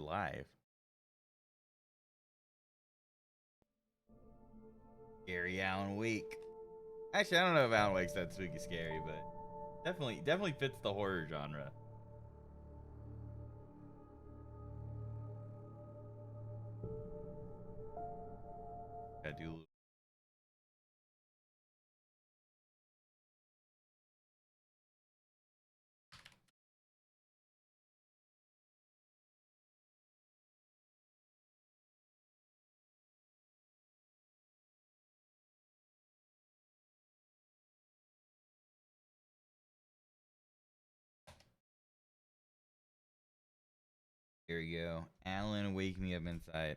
live. Scary Alan Wake. Actually, I don't know if Alan Wake's that spooky scary, but definitely fits the horror genre. Gotta do. Here we go. Alan, wake me up inside.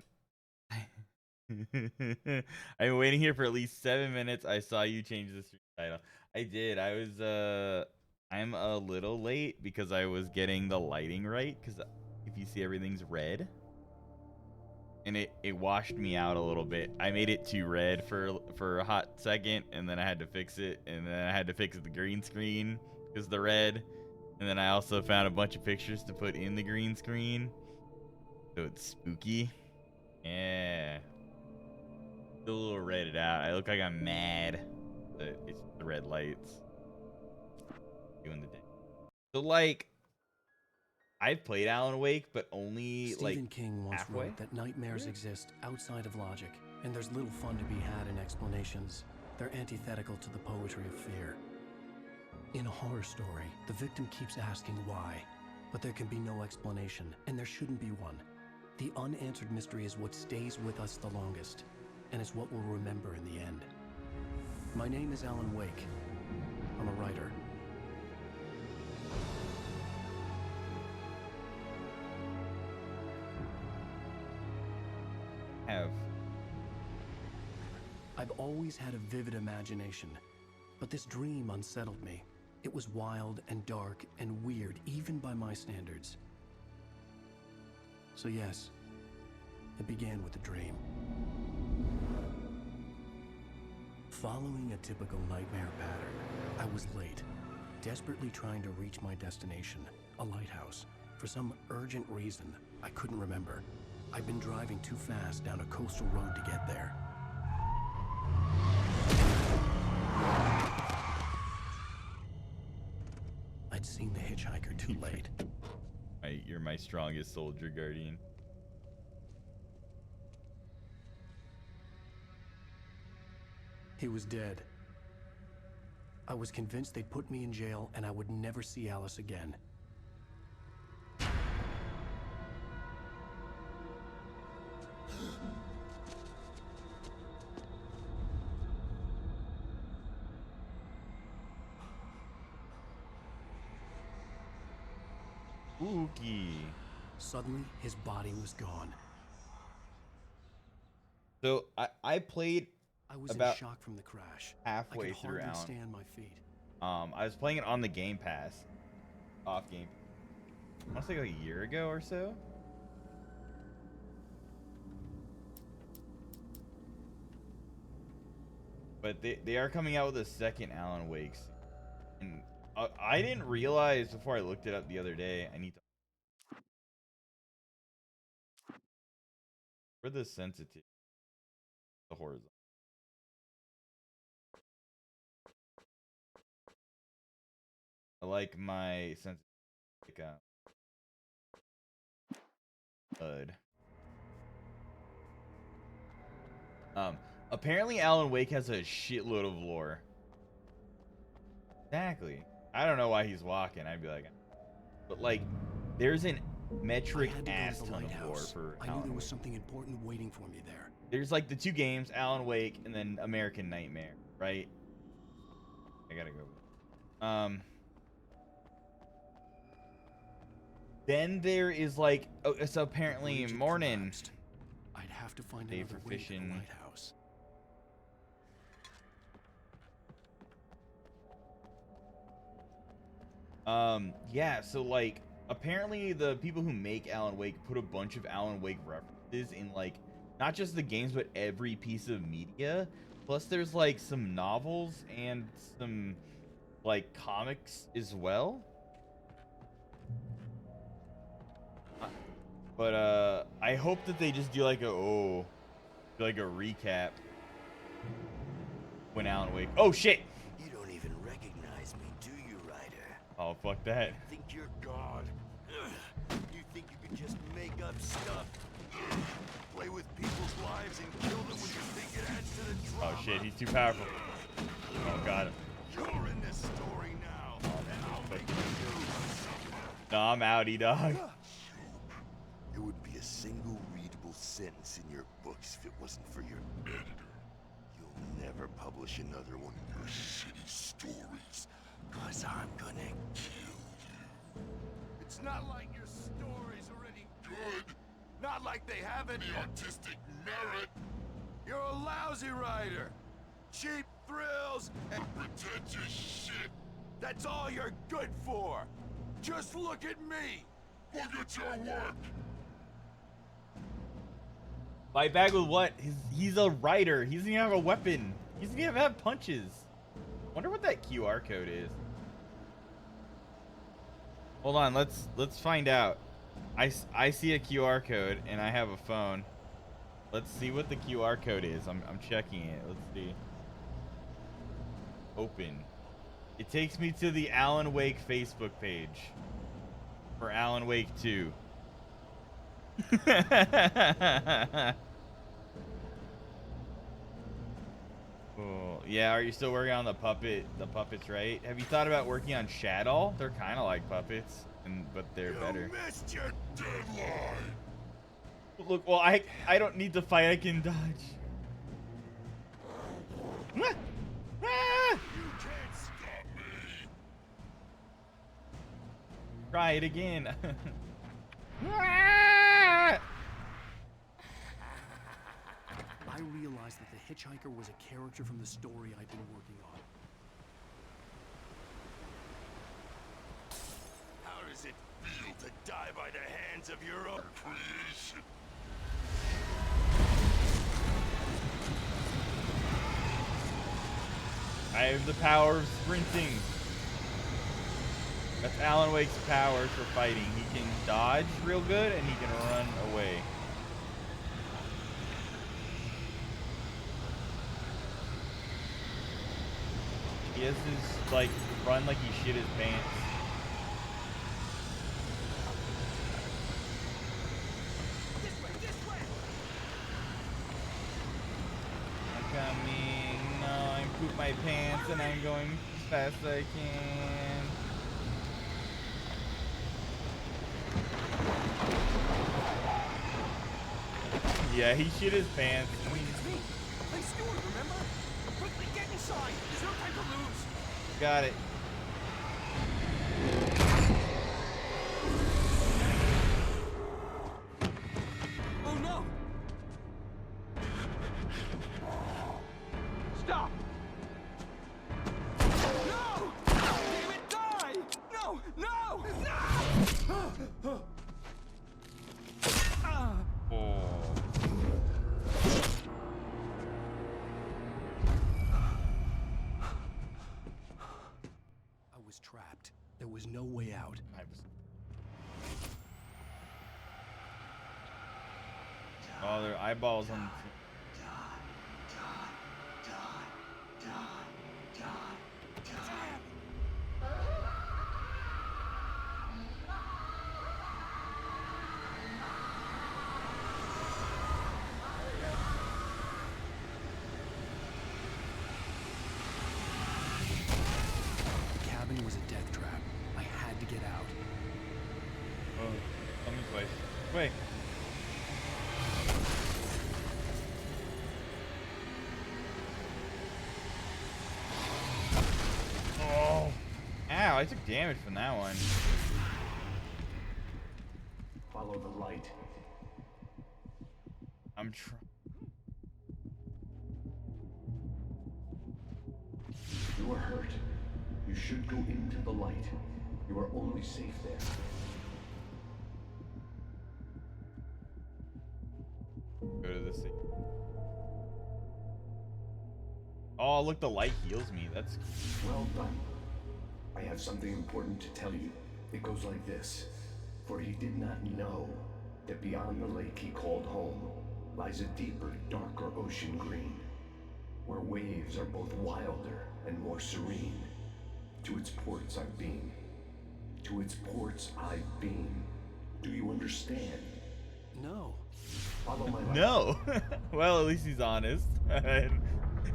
I've been waiting here for at least 7 minutes. I saw you change the stream title. I did. I'm a little late because I was getting the lighting right. Because if you see, everything's red, and it washed me out a little bit. I made it too red for a hot second, and then I had to fix it, and then I had to fix the green screen because the red, and then I also found a bunch of pictures to put in the green screen, so it's spooky. Yeah. Still a little redded out. I look like I'm mad. But it's just the red lights doing the day. So like, I've played Alan Wake, but only like Stephen King once halfway. wrote that nightmares exist outside of logic, and there's little fun to be had in explanations. They're antithetical to the poetry of fear. In a horror story, the victim keeps asking why, but there can be no explanation, and there shouldn't be one. The unanswered mystery is what stays with us the longest, and it's what we'll remember in the end. My name is Alan Wake. I'm a writer. I've always had a vivid imagination, but this dream unsettled me. It was wild and dark and weird, even by my standards. So yes, it began with a dream. Following a typical nightmare pattern, I was late, desperately trying to reach my destination, a lighthouse. For some urgent reason, I couldn't remember. I'd been driving too fast down a coastal road to get there. I'd seen the hitchhiker too late. You're my strongest soldier, Guardian. He was dead. I was convinced they'd put me in jail and I would never see Alice again. Spooky. Suddenly, his body was gone. So I played I was about in shock from the crash. halfway I could through hardly Alan. stand my feet. I was playing it on the Game Pass, off Game. I want to say like a year ago or so. But they are coming out with a second Alan Wake, and I didn't realize before I looked it up the other day. I need to. For the sensitivity, the horizontal. I like my sensitivity. Apparently Alan Wake has a shitload of lore. Exactly. I don't know why he's walking. I'd be like, but like, there's an metric ass ton of lore for I knew there was something important waiting for me there. There's like the two games, Alan Wake and then American Nightmare, right? I gotta go. Then there is like, oh, it's apparently morning. I'd have to find day another for way to the fishing. lighthouse. Yeah, so like apparently the people who make Alan Wake put a bunch of Alan Wake references in like not just the games but every piece of media. Plus there's like some novels and some like comics as well. But I hope that they just do like a recap when Alan Wake. Oh shit! You don't even recognize me, do you, Ryder? Oh fuck that! Think you're God? You think you can just make up stuff? Play with people's lives and kill them when you think it adds to the drama? Oh shit! He's too powerful. Oh got him. You're in this story now, and I'll make you suffer. No, I'm outie, dog. There wouldn't be a single readable sentence in your books if it wasn't for your editor. You'll never publish another one of your shitty stories, cause I'm gonna kill you. It's not like your stories are any good. Not like they have any artistic merit. You're a lousy writer. Cheap thrills and pretentious shit. That's all you're good for. Just look at me. Look at your work. Fight back with what? He's a writer. He doesn't even have a weapon. He doesn't even have punches. Wonder what that QR code is. Hold on, let's find out. I see a QR code and I have a phone. Let's see what the QR code is. I'm checking it. Let's see. Open. It takes me to the Alan Wake Facebook page for Alan Wake 2. Oh, yeah, are you still working on the puppets, right? Have you thought about working on Shadow? They're kind of like puppets, but they're better. You missed your deadline. Look, well, I don't need to fight. I can dodge. Ah! Ah! You can't stop me. Try it again. Ah! I realized that the hitchhiker was a character from the story I'd been working on. How does it feel to die by the hands of your own creation? I have the power of sprinting. That's Alan Wake's power for fighting. He can dodge real good and he can run away. He has his, like, run like he shit his pants. This way! I'm coming. No, I poop my pants and I'm going as fast as I can. Yeah, he shit his pants. Wait, it's me. Hey, Stewart, remember? Quickly get inside. There's no time to lose. Got it. Oh no! Stop! No! Damn it, die! No! No! No! Oh. I was trapped. There was no way out. Oh, their eyeballs on. The cabin was a death trap. I had to get out. Oh, come this way. Wait. Oh. Ow, I took damage from that one. Follow the light. I'm trying. You are hurt. You should go into the light. You are only safe there. Go to this thing. Oh, look, the light heals me. That's Well done. I have something important to tell you. It goes like this. For he did not know that beyond the lake he called home lies a deeper, darker ocean green, where waves are both wilder and more serene. To its ports I've been. To its ports I've been. Do you understand? No. Follow my light. No. Well, at least he's honest.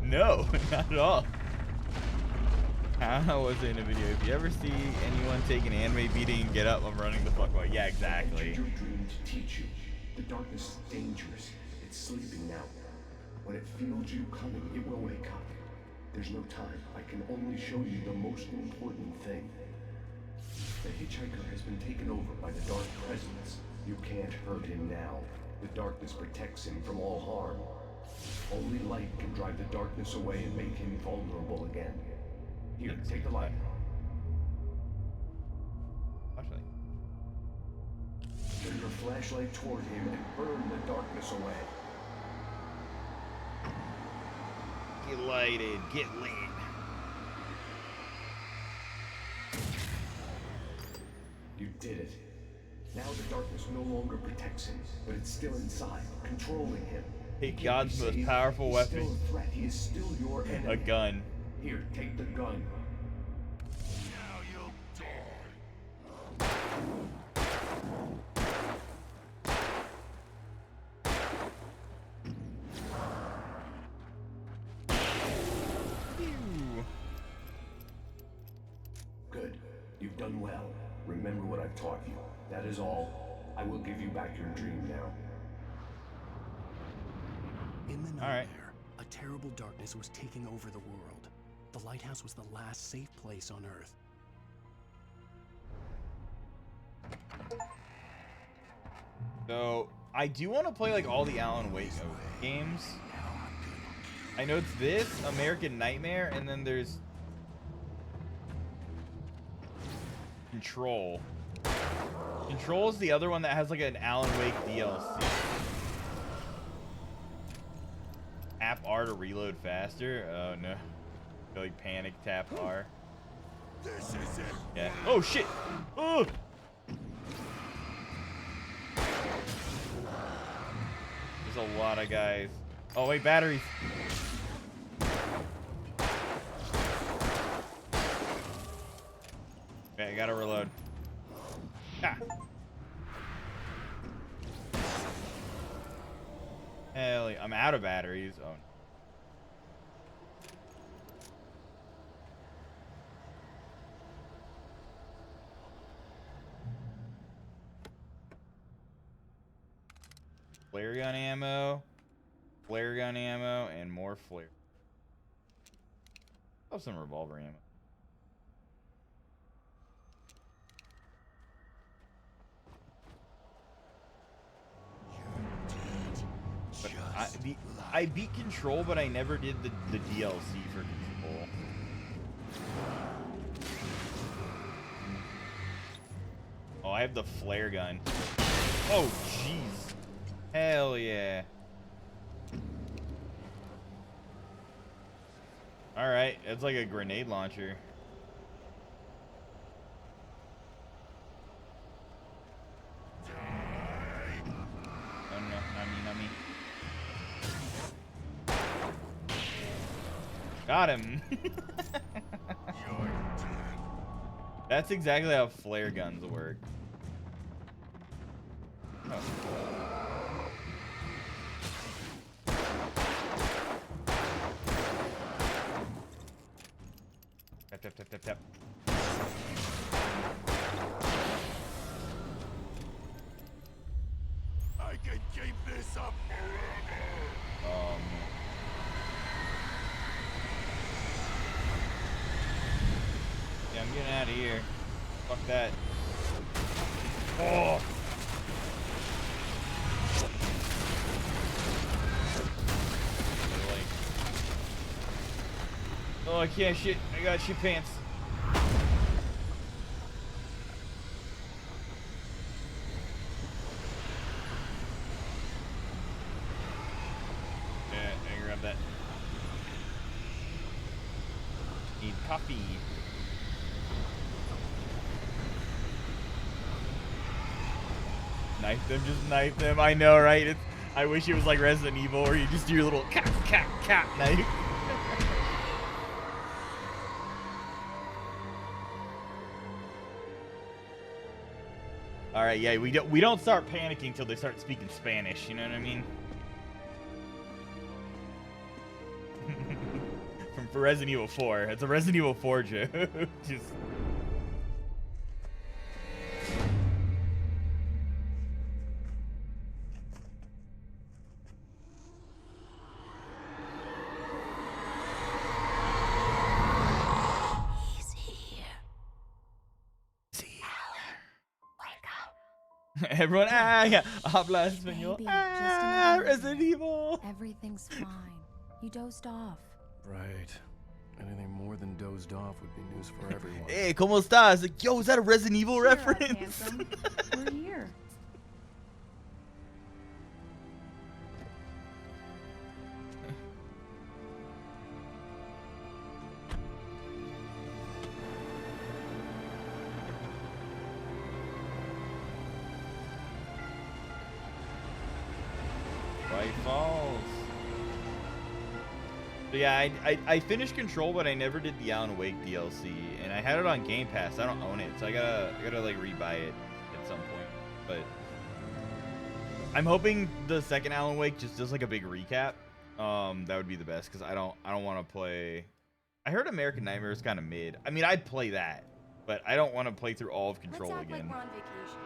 No, not at all. How was it in a video? If you ever see anyone take an anime beating and get up, I'm running the fuck away. Yeah, I exactly. entered your dream to teach you. The darkness is dangerous. It's sleeping now. When it feels you coming, it will wake up. There's no time. I can only show you the most important thing. The hitchhiker has been taken over by the dark presence. You can't hurt him now. The darkness protects him from all harm. Only light can drive the darkness away and make him vulnerable again. Here, take the light. Flashlight. Turn your flashlight toward him and burn the darkness away. Get lighted. Get lit. You did it. Now the darkness no longer protects him, but it's still inside, controlling him. Hey, He can't God's be most saved. powerful He's weapon. Still a threat. He is still your enemy. A gun. Here, take the gun. Now you'll die. Phew. Good. You've done well. Remember what I've taught you. That is all. I will give you back your dream now. In the All right. nightmare, a terrible darkness was taking over the world. The lighthouse was the last safe place on Earth. So I do want to play like all the Alan Wake games. I know it's this, American Nightmare, and then there's Control. Control is the other one that has like an Alan Wake DLC. Tap R to reload faster. Oh no. Go like panic tap R. This is it. Yeah. Oh shit. Oh. There's a lot of guys. Oh wait, batteries. Okay, I gotta reload. Ah. Hell yeah. I'm out of batteries. Oh. Flare gun ammo, and more flare. Oh, some revolver ammo. But I beat Control, but I never did the DLC for Control. Oh, I have the flare gun. Oh, jeez. Hell yeah. Alright, it's like a grenade launcher. Oh no, not me. Got him. That's exactly how flare guns work. Oh. Tap. I can keep this up forever. Yeah, I'm getting out of here. Fuck that. Oh. Oh, I can't shit. I got shit pants. Yeah, I grab that. Need coffee. Knife them, just knife them. I know, right? I wish it was like Resident Evil where you just do your little cat knife. All right, yeah, we don't start panicking till they start speaking Spanish. You know what I mean? For Resident Evil 4, it's a Resident Evil 4 joke. Just. Everyone, yeah, habla español. Baby, just another Resident Evil. Everything's fine. You dozed off. Right. Anything more than dozed off would be news for everyone. Hey, ¿cómo estás? Like, yo, is that a Resident Evil Cheer up, reference? handsome. We're here. White Falls. But yeah, I finished Control, but I never did the Alan Wake DLC, and I had it on Game Pass. I don't own it, so I gotta like rebuy it at some point. But I'm hoping the second Alan Wake just does like a big recap. That would be the best because I don't want to play. I heard American Nightmare is kind of mid. I mean, I'd play that, but I don't want to play through all of Control Let's act again. like we're on vacation.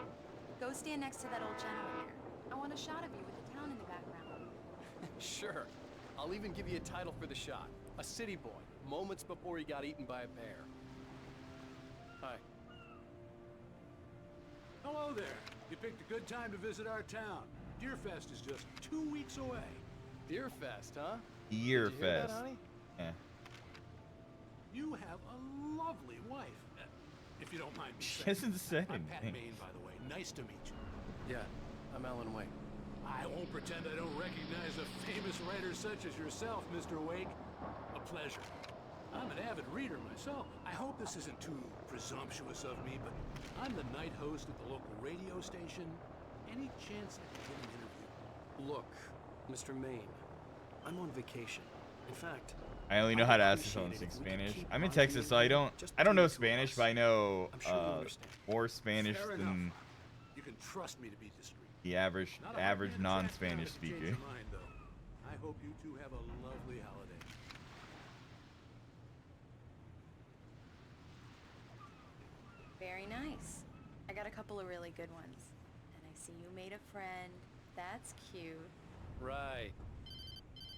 Go stand next to that old gentleman there. I want a shot of you with the town in the background. Sure. I'll even give you a title for the shot. A city boy, moments before he got eaten by a bear. Hi. Hello there. You picked a good time to visit our town. Deerfest is just 2 weeks away. Deerfest, huh? Year Did you hear that, Fest. honey? Yeah. You have a lovely wife. If you don't mind me She saying. hasn't said I'm Pat anything. Maine, by the way. Nice to meet you. Yeah, I'm Alan Wake. I won't pretend I don't recognize a famous writer such as yourself, Mr. Wake. A pleasure. I'm an avid reader myself. I hope this isn't too presumptuous of me, but I'm the night host at the local radio station. Any chance I could get an interview? Look, Mr. Maine, I'm on vacation. In fact, I only know how to ask appreciate someone it speak if we could Spanish. keep I'm in on Texas, so I doing don't just know between the two of Spanish, us. but I know I'm sure you'll understand. more Spanish Fair than enough. You can trust me to be discreet. the average Not a hard man to track down non-Spanish if you change speaker. your mind, though. I hope you two have a lovely holiday. Very nice. I got a couple of really good ones. And I see you made a friend. That's cute. Right.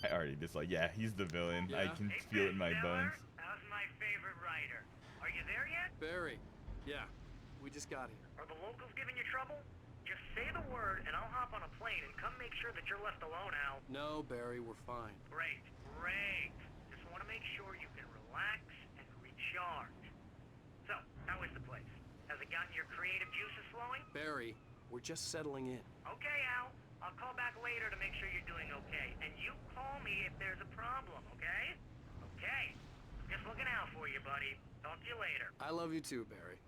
I already dislike. Yeah, he's the villain. I Yeah. can Hey, feel it in my Miss bones. Miller, how's my favorite writer? Are you there yet? Barry. Yeah, we just got here. Are the locals giving you trouble? Just say the word and I'll hop on a plane and come make sure that you're left alone, Al. No, Barry, we're fine. Great, great. Just want to make sure you can relax and recharge. So, how is the place? Has it gotten your creative juices flowing? Barry, we're just settling in. Okay, Al. I'll call back later to make sure you're doing okay. And you call me if there's a problem, okay? Okay. Just looking out for you, buddy. Talk to you later. I love you too, Barry.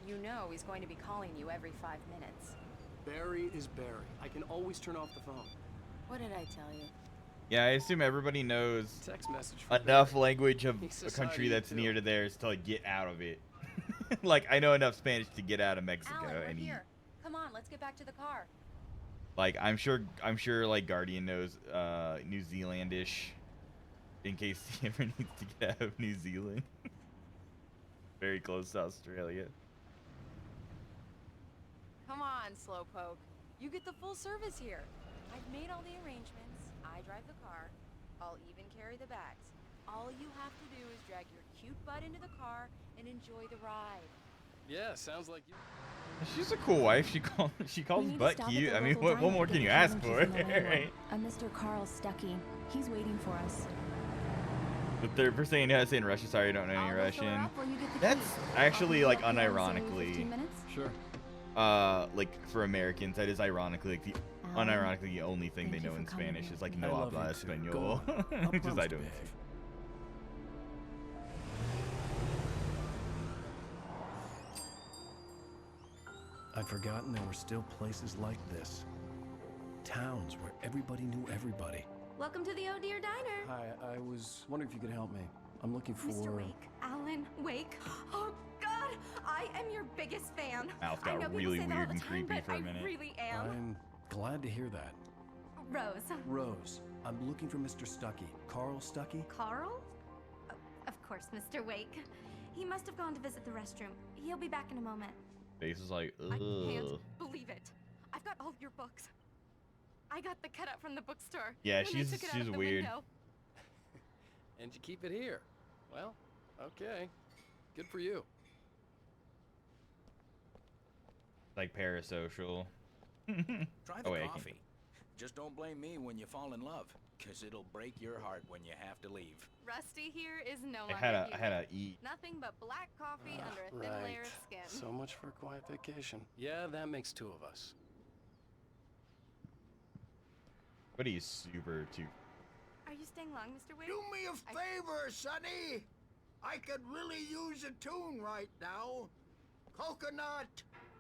You know he's going to be calling you every 5 minutes. Barry is Barry. I can always turn off the phone. What did I tell you? Yeah, I assume everybody knows Text message from enough Barry. language of He's a country society that's too. near to theirs to like, get out of it. Like, I know enough Spanish to get out of Mexico, Alan, we're and he, here. Come on, let's get back to the car. like, I'm sure like Guardian knows New Zealandish in case he ever needs to get out of New Zealand. Very close to Australia. Come on, Slowpoke. You get the full service here. I've made all the arrangements. I drive the car. I'll even carry the bags. All you have to do is drag your cute butt into the car and enjoy the ride. Yeah, sounds like you. She's a cool wife. She calls butt cute. I mean, what more can you ask for, right? I'm Mr. Carl Stuckey. He's waiting for us. The third person you know how to say in Russian. Sorry, I don't know any I'll go fill her Russian. up while you get the That's keys. actually I'll like be up here in, say, unironically, 15 minutes? Sure. like for Americans, that is ironically like the unironically the only thing they thank you know for in coming Spanish with is like me. no I love habla you too. Go español, on. which is I promise, don't. babe. I'd forgotten there were still places like this. Towns where everybody knew everybody. Welcome to the Oh Dear Diner. Hi, I was wondering if you could help me. I'm looking for... Mr. Wake. Alan Wake. Oh, God! I am your biggest fan. Mouth I know got people really say that all weird the and time, creepy but for a minute. I really am. I'm glad to hear that. Rose. Rose, I'm looking for Mr. Stuckey. Carl Stuckey? Carl? Oh, of course, Mr. Wake. He must have gone to visit the restroom. He'll be back in a moment. Face is like, ugh. I can't believe it. I've got all your books. I got the cutout from the bookstore. Yeah, when they she's took it out of the weird. window. And you keep it here. Well, okay. Good for you. Like parasocial. Try the Oh, wait, I can't. coffee. Just don't blame me when you fall in love, cause it'll break your heart when you have to leave. Rusty here is no I longer had human. to eat. Nothing but black coffee under a thin Right. layer of skin. So much for a quiet vacation. Yeah, that makes two of us. But he's super too. Are you staying long, Mr. Wake? Do me a favor, Sonny. I could really use a tune right now. Coconut,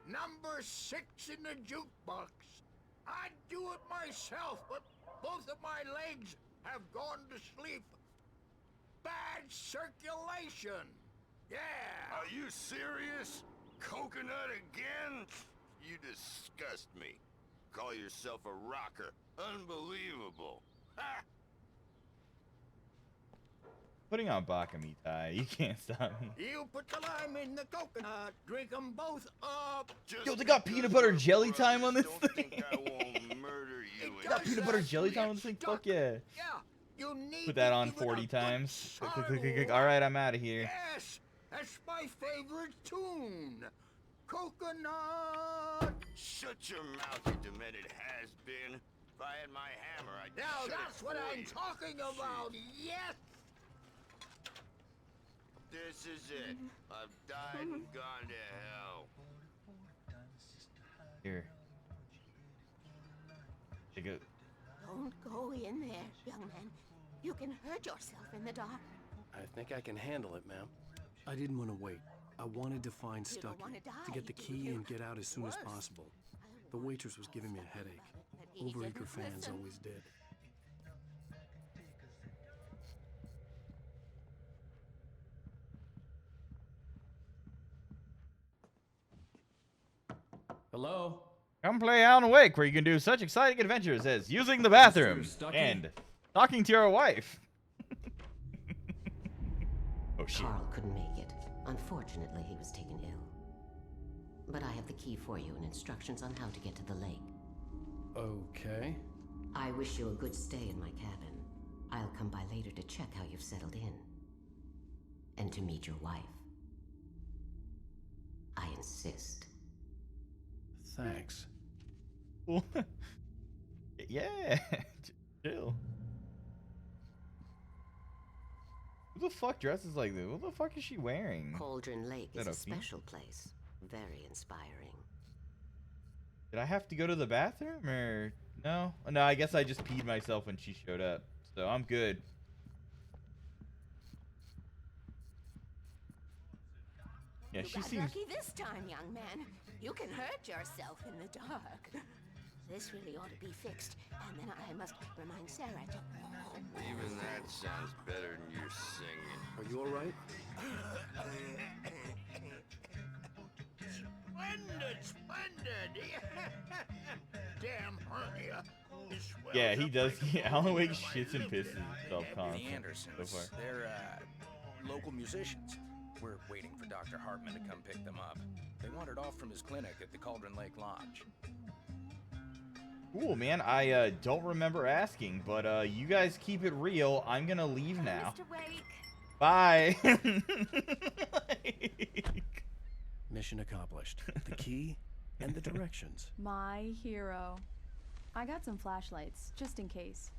number 6 in the jukebox. I'd do it myself, but both of my legs have gone to sleep. Bad circulation. Yeah. Are you serious? Coconut again? You disgust me. Call yourself a rocker. Unbelievable. Ha! Putting on Bakamitai, you can't stop me. You put the lime in the coconut, drink them both up. Yo, they got peanut butter jelly time on this Don't thing. think I won't murder you. They got peanut butter jelly time on this thing. Fuck yeah. Yeah, you need Put that to on give it a 40 good times. Click, click, click, click, click. swallow. All right, I'm out of here. Yes, that's my favorite tune. Coconut. Shut your mouth, you demented has-been. If I had my hammer, I'd Now shut it that's what for I'm you. talking about. Yes. This is it. I've died and gone to hell. Here. Take it. Don't go in there, young man. You can hurt yourself in the dark. I think I can handle it, ma'am. I didn't want to wait. I wanted to find You don't Stuckey, wanna to die, get the do key you? and get out as soon as Worse. possible. The waitress was giving me a headache. He Overacre didn't fans listen. always did. Hello? Come play Alan Wake, where you can do such exciting adventures as using the bathroom Stuckey? and talking to your wife. Oh shit. Carl couldn't make it. Unfortunately, he was taken ill. But I have the key for you and instructions on how to get to the lake. Okay. I wish you a good stay in my cabin. I'll come by later to check how you've settled in. And to meet your wife. I insist. Thanks. Yeah. Chill. Who the fuck dresses like this? What the fuck is she wearing? Cauldron Lake Is is that a a feat? special place. Very inspiring. Did I have to go to the bathroom or no? No, I guess I just peed myself when she showed up. So I'm good. Yeah, You she got seems. lucky this time, young man. You can hurt yourself in the dark. This really ought to be fixed, and then I must remind Sarah to... Even that sounds better than your singing. Are you alright? Splendid, splendid. Damn hernia. It swells Yeah, he up does. like a Alan Wake ball in my shits and liver. pisses himself The constantly Andersons. so far. They're, local musicians. We're waiting for Dr. Hartman to come pick them up. They wandered off from his clinic at the Cauldron Lake Lodge. Cool, man. I don't remember asking, but you guys keep it real. I'm gonna leave now. Mr. Wake. Bye. Mission accomplished. The key and the directions. My hero. I got some flashlights, just in case.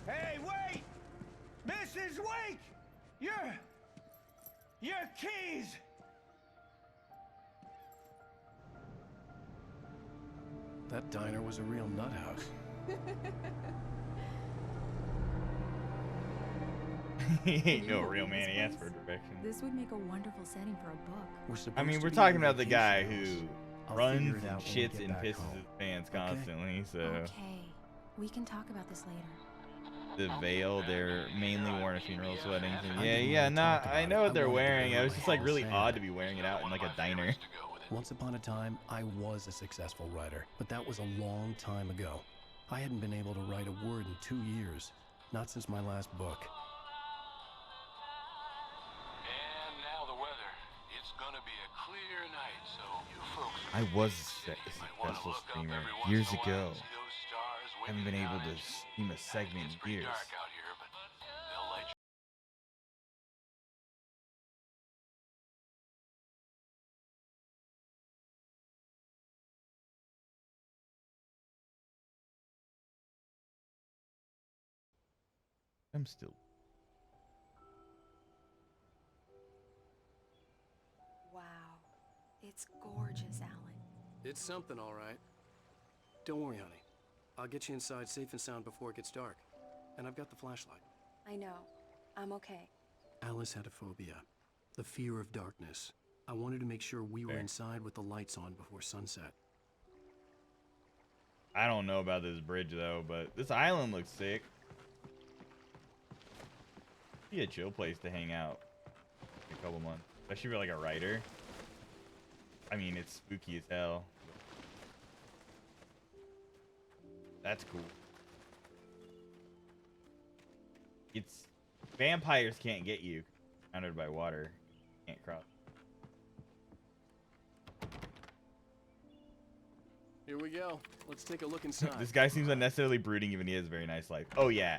Hey, wait! Mrs. Wake! Your keys! That diner was a real nut house. He ain't no Ooh, real man. He this asked for place? directions. This would make a wonderful setting for a book. We're supposed I mean, to we're be talking on about the guy vacation, who I'll runs figure and it out when we shits get and back pisses home. his pants Okay? constantly. So Okay, we can talk about this later. the veil, they're mainly worn at funerals, weddings, and I yeah, didn't yeah. wanna Nah, talk I about know it. what I they're wanted to wearing. bury It was my just like whole really sand. odd to be wearing it out in like a diner. Once upon a time, I was a successful writer, but that was a long time ago. I hadn't been able to write a word in 2 years, not since my last book. And now the weather. It's gonna be a clear night, so you folks I was a might wanna successful look up streamer every once years in a while ago. and see those stars Haven't winking been down able to at you. stream a segment It's in pretty years. dark out here, but they'll light you. I'm still. Wow. It's gorgeous, Alan. It's something, all right. Don't worry, honey. I'll get you inside safe and sound before it gets dark. And I've got the flashlight. I know. I'm okay. Alice had a phobia, the fear of darkness. I wanted to make sure we were Fair. inside with the lights on before sunset. I don't know about this bridge though, but this island looks sick. Be a chill place to hang out in a couple months, especially for like a writer. I mean, it's spooky as hell. That's cool. It's vampires can't get you, surrounded by water. Can't cross. Here we go. Let's take a look inside. This guy seems unnecessarily brooding, even he has a very nice life. Oh yeah,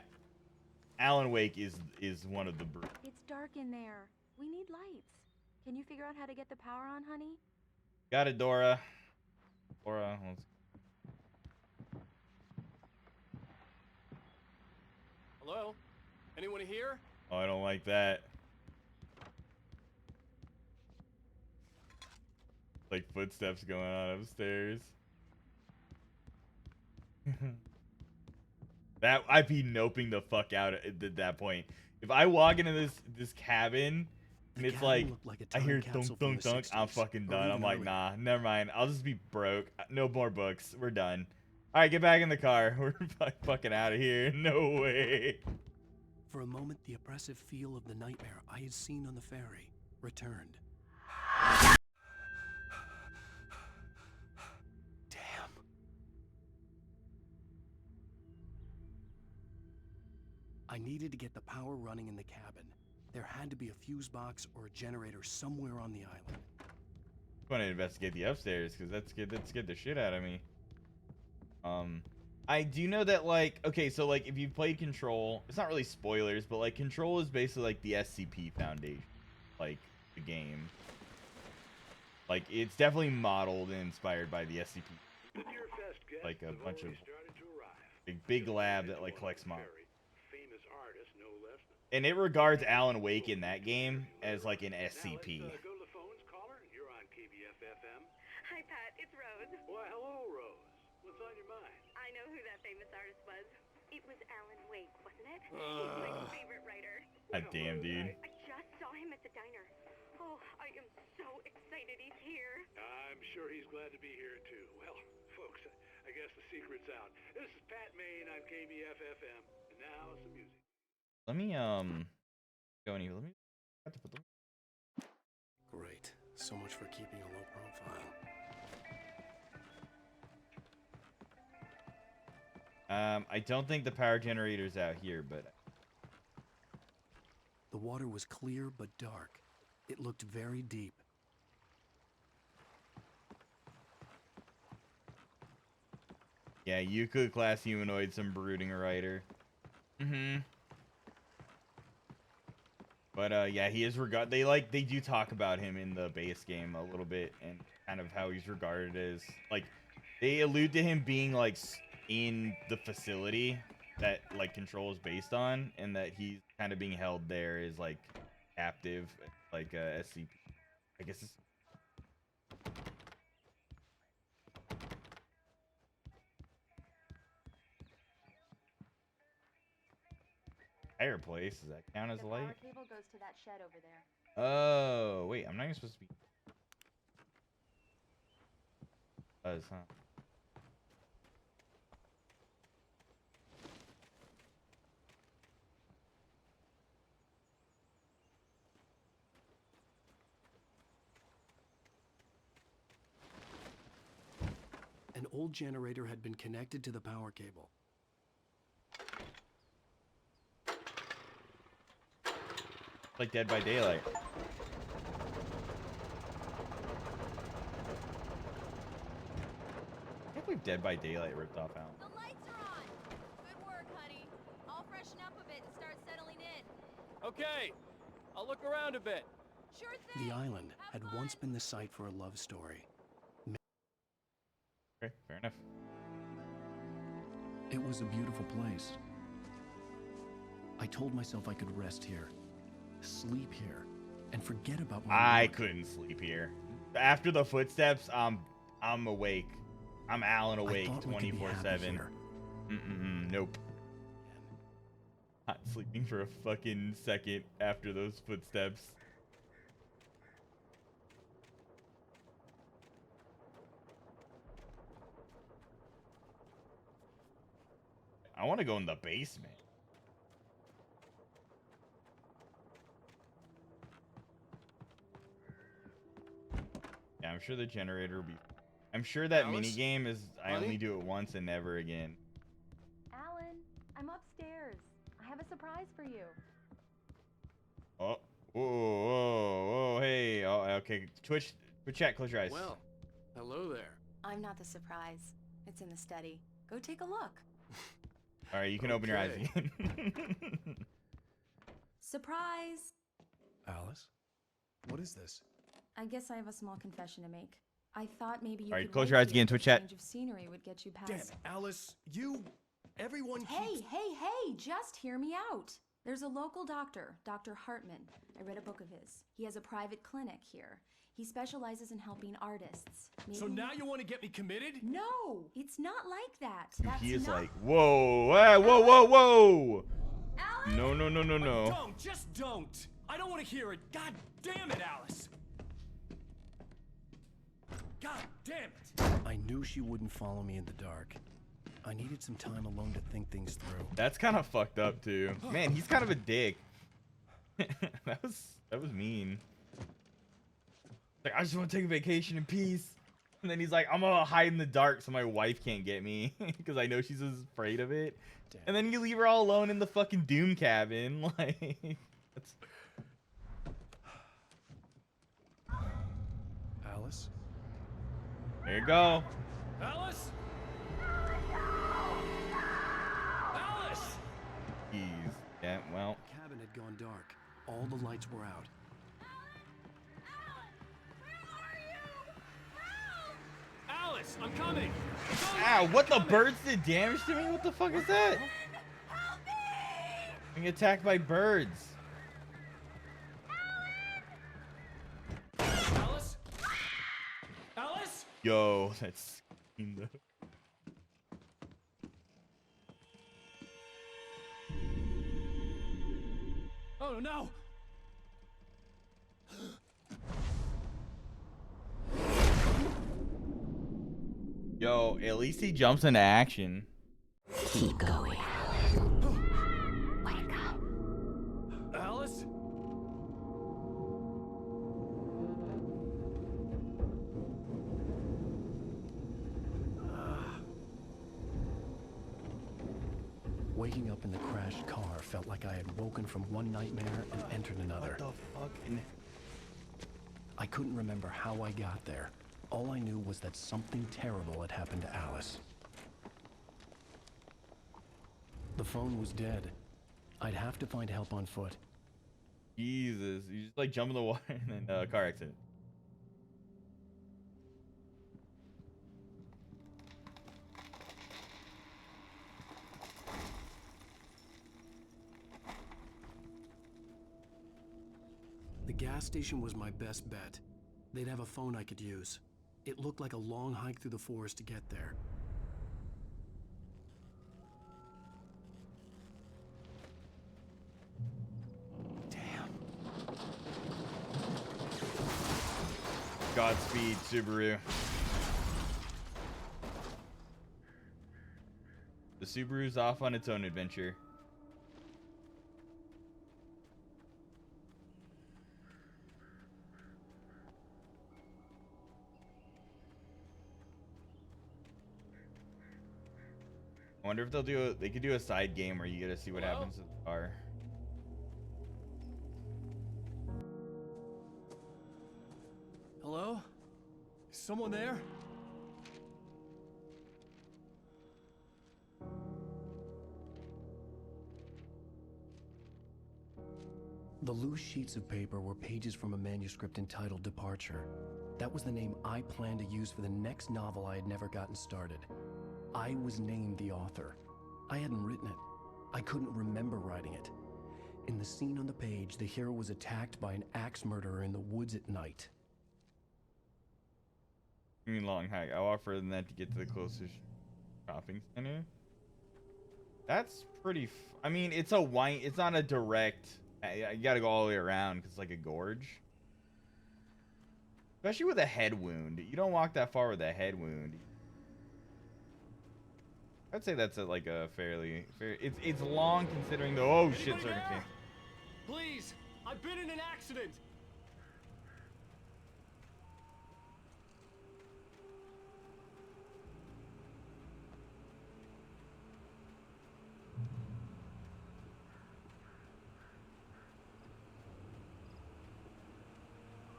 Alan Wake is one of the. It's dark in there. We need lights. Can you figure out how to get the power on, honey? Got it, Dora. Dora, let's. Hello? Anyone here? Oh, I don't like that. Like footsteps going on upstairs. That I'd be noping the fuck out at that point. If I walk into this cabin and it's cabin like, looked like a I time hear capsule thunk from thunk the thunk, I'm 60s, fucking or done. I'm even like, earlier. nah, never mind. I'll just be broke. No more books. We're done. All right, get back in the car. We're fucking out of here. No way. For a moment, the oppressive feel of the nightmare I had seen on the ferry returned. Damn. I needed to get the power running in the cabin. There had to be a fuse box or a generator somewhere on the island. I want to investigate the upstairs because that scared the shit out of me. I do know that, like, okay, so like if you played Control, it's not really spoilers, but like Control is basically like the SCP Foundation, like the game. Like it's definitely modeled and inspired by the SCP, like a bunch of big lab that like collects models. And it regards Alan Wake in that game as like an SCP. Hi, Pat. It's Rose. Why, hello, Rose. What's on your mind? I know who that famous artist was. It was Alan Wake, wasn't it? He's my favorite writer. God damn, dude. I just saw him at the diner. Oh, I am so excited he's here. I'm sure he's glad to be here, too. Well, folks, I guess the secret's out. This is Pat Maine on KBFFM. And now some music. Let me go any. Let me. I have to put them. Great. So much for keeping a low profile. I don't think the power generator's out here, but The water was clear but dark. It looked very deep. yeah, Yuka class humanoid, some brooding writer. But yeah, he is they do talk about him in the base game a little bit and kind of how he's regarded as like they allude to him being like in the facility that like Control is based on, and that he's kind of being held there as like captive, like SCP. I guess it's Fireplace, does that count as The light? power cable goes to that shed over there. Oh, wait, I'm not even supposed to be. Does, huh? An old generator had been connected to the power cable. Like Dead by Daylight. I can't believe Dead by Daylight ripped off Alan. The lights are on. Good work, honey. I'll freshen up a bit and start settling in. Okay, I'll look around a bit. Sure thing. The island had once been the site for a love story. Okay, fair enough. It was a beautiful place. I told myself I could rest here, sleep here, and forget about my I work. couldn't sleep here. After the footsteps, I'm awake. I'm Alan awake thought we could be happy 24/7. here. Nope. Not sleeping for a fucking second after those footsteps. I want to go in the basement. Yeah, I'm sure the generator will be. I'm sure that Alice? mini game is. I Honey? only do it once and never again. Alan, I'm upstairs. I have a surprise for you. Oh, whoa, hey. Oh, okay. Twitch chat, close your eyes. Well, hello there. I'm not the surprise. It's in the study. Go take a look. All right, you can open your eyes Okay. again. Surprise! Alice, what is this? I guess I have a small confession to make. I thought maybe you All right, could close wait your eyes here again, if the Twitch chat. change of scenery would get you past. Damn it, Alice, everyone Hey, keeps... hey, just hear me out. There's a local doctor, Dr. Hartman. I read a book of his. He has a private clinic here. He specializes in helping artists. So Maybe- now you want to get me committed? No, it's not like that. Dude, That's he is not... like, whoa, whoa. Alan? No. Don't, just don't. I don't want to hear it. God damn it, Alice. God damn it. I knew she wouldn't follow me in the dark. I needed some time alone to think things through. That's kind of fucked up too. Man, he's kind of a dick. that was mean. Like, I just want to take a vacation in peace. And then he's like, I'm gonna hide in the dark so my wife can't get me because I know she's afraid of it. Damn. And then you leave her all alone in the fucking Doom cabin. Like, that's... Alice? There you go. Alice? Alice! Jeez. Yeah, well. The cabin had gone dark. All the lights were out. Alice, I'm coming. Ow, what the birds did damage to me? What the fuck is that? I'm being attacked by birds. Alice? Alice? Yo, that's the... Oh no! Yo, at least he jumps into action. Keep going. Wake up. Alice? Waking up in the crashed car felt like I had woken from one nightmare and entered another. What the fuck? I couldn't remember how I got there. All I knew was that something terrible had happened to Alice. The phone was dead. I'd have to find help on foot. Jesus, you just like jump in the water and then car accident. The gas station was my best bet. They'd have a phone I could use. It looked like a long hike through the forest to get there. Godspeed, Subaru. The Subaru's off on its own adventure. I wonder if they could do a side game where you get to see what happens to the car. Hello? Is someone there? The loose sheets of paper were pages from a manuscript entitled Departure. That was the name I planned to use for the next novel I had never gotten started. I was named the author. I hadn't written it. I couldn't remember writing it. In the scene on the page, the hero was attacked by an axe murderer in the woods at night. I mean, long hike. I'll walk further than that to get to the closest shopping center. That's pretty. I mean, it's a wine. It's not a direct. You gotta go all the way around because it's like a gorge. Especially with a head wound. You don't walk that far with a head wound. I'd say that's like a fairly fair. It's long considering the shit circumstance. Please, I've been in an accident.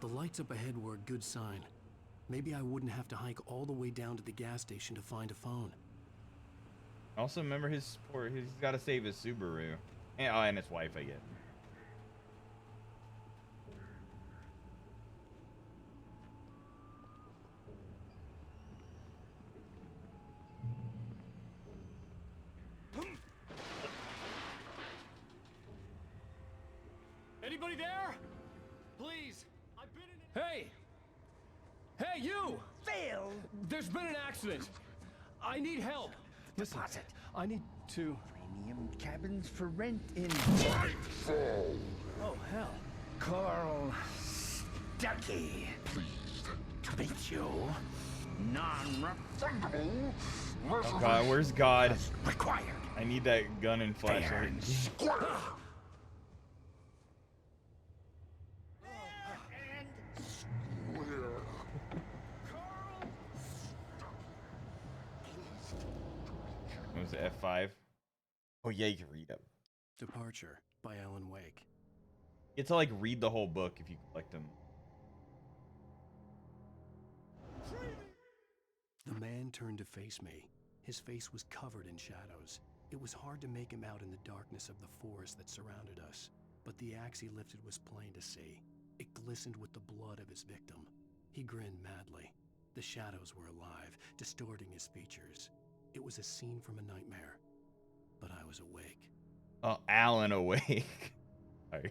The lights up ahead were a good sign. Maybe I wouldn't have to hike all the way down to the gas station to find a phone. Also, remember his sport. He's got to save his Subaru. And his wife, I guess. Anybody there? Please, I've been in. Hey! Hey, you! Phil! There's been an accident. I need help. Listen, I need to. Premium cabins for rent in. Oh, hell. Carl Stuckey. Pleased to meet you. Non-refundable. Oh God, where's God? Required. I need that gun and flashlight. What was it, F5? Oh yeah, you can read them. Departure by Alan Wake. You get to like read the whole book if you collect them. The man turned to face me. His face was covered in shadows. It was hard to make him out in the darkness of the forest that surrounded us, but the axe he lifted was plain to see. It glistened with the blood of his victim. He grinned madly. The shadows were alive, distorting his features. It was a scene from a nightmare, but I was awake. Oh, Alan awake. Sorry.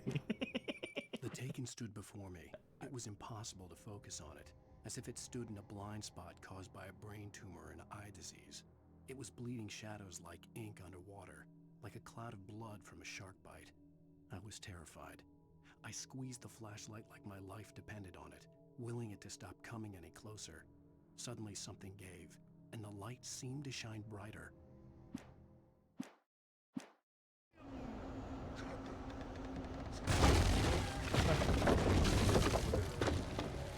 The Taken stood before me. It was impossible to focus on it, as if it stood in a blind spot caused by a brain tumor and eye disease. It was bleeding shadows like ink underwater, like a cloud of blood from a shark bite. I was terrified. I squeezed the flashlight like my life depended on it, willing it to stop coming any closer. Suddenly something gave, and the light seemed to shine brighter.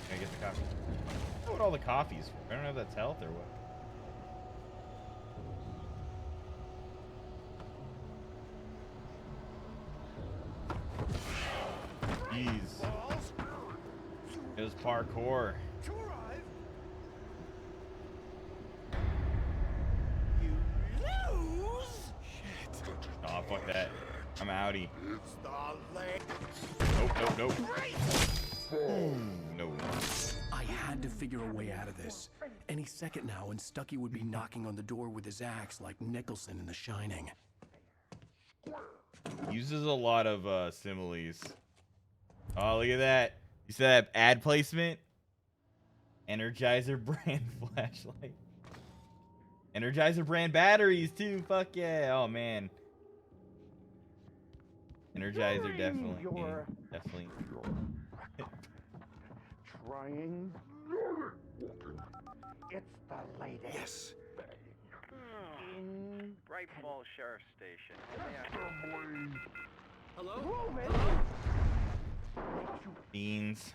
Can I get the coffee? I don't know what all the coffee's for. I don't know if that's health or what. Jeez. It was parkour. Oh, fuck that. I'm outie. Nope. No. I had to figure a way out of this. Any second now, and Stuckey would be knocking on the door with his axe like Nicholson in The Shining. Uses a lot of similes. Oh, look at that. You see that ad placement? Energizer brand flashlight. Energizer brand batteries too. Fuck yeah. Oh man. Energizer definitely. crying? It's the latest. Yes. In Bright Falls Sheriff Station. Hello? Beans.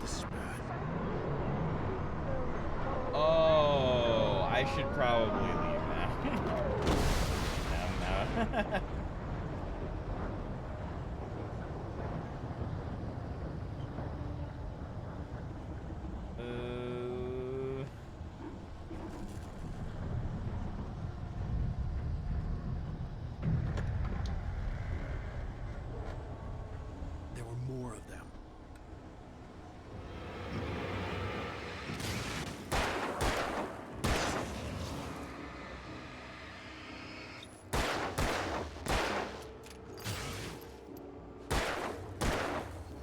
This is bad. Oh, I should probably leave now. No. There were more of them.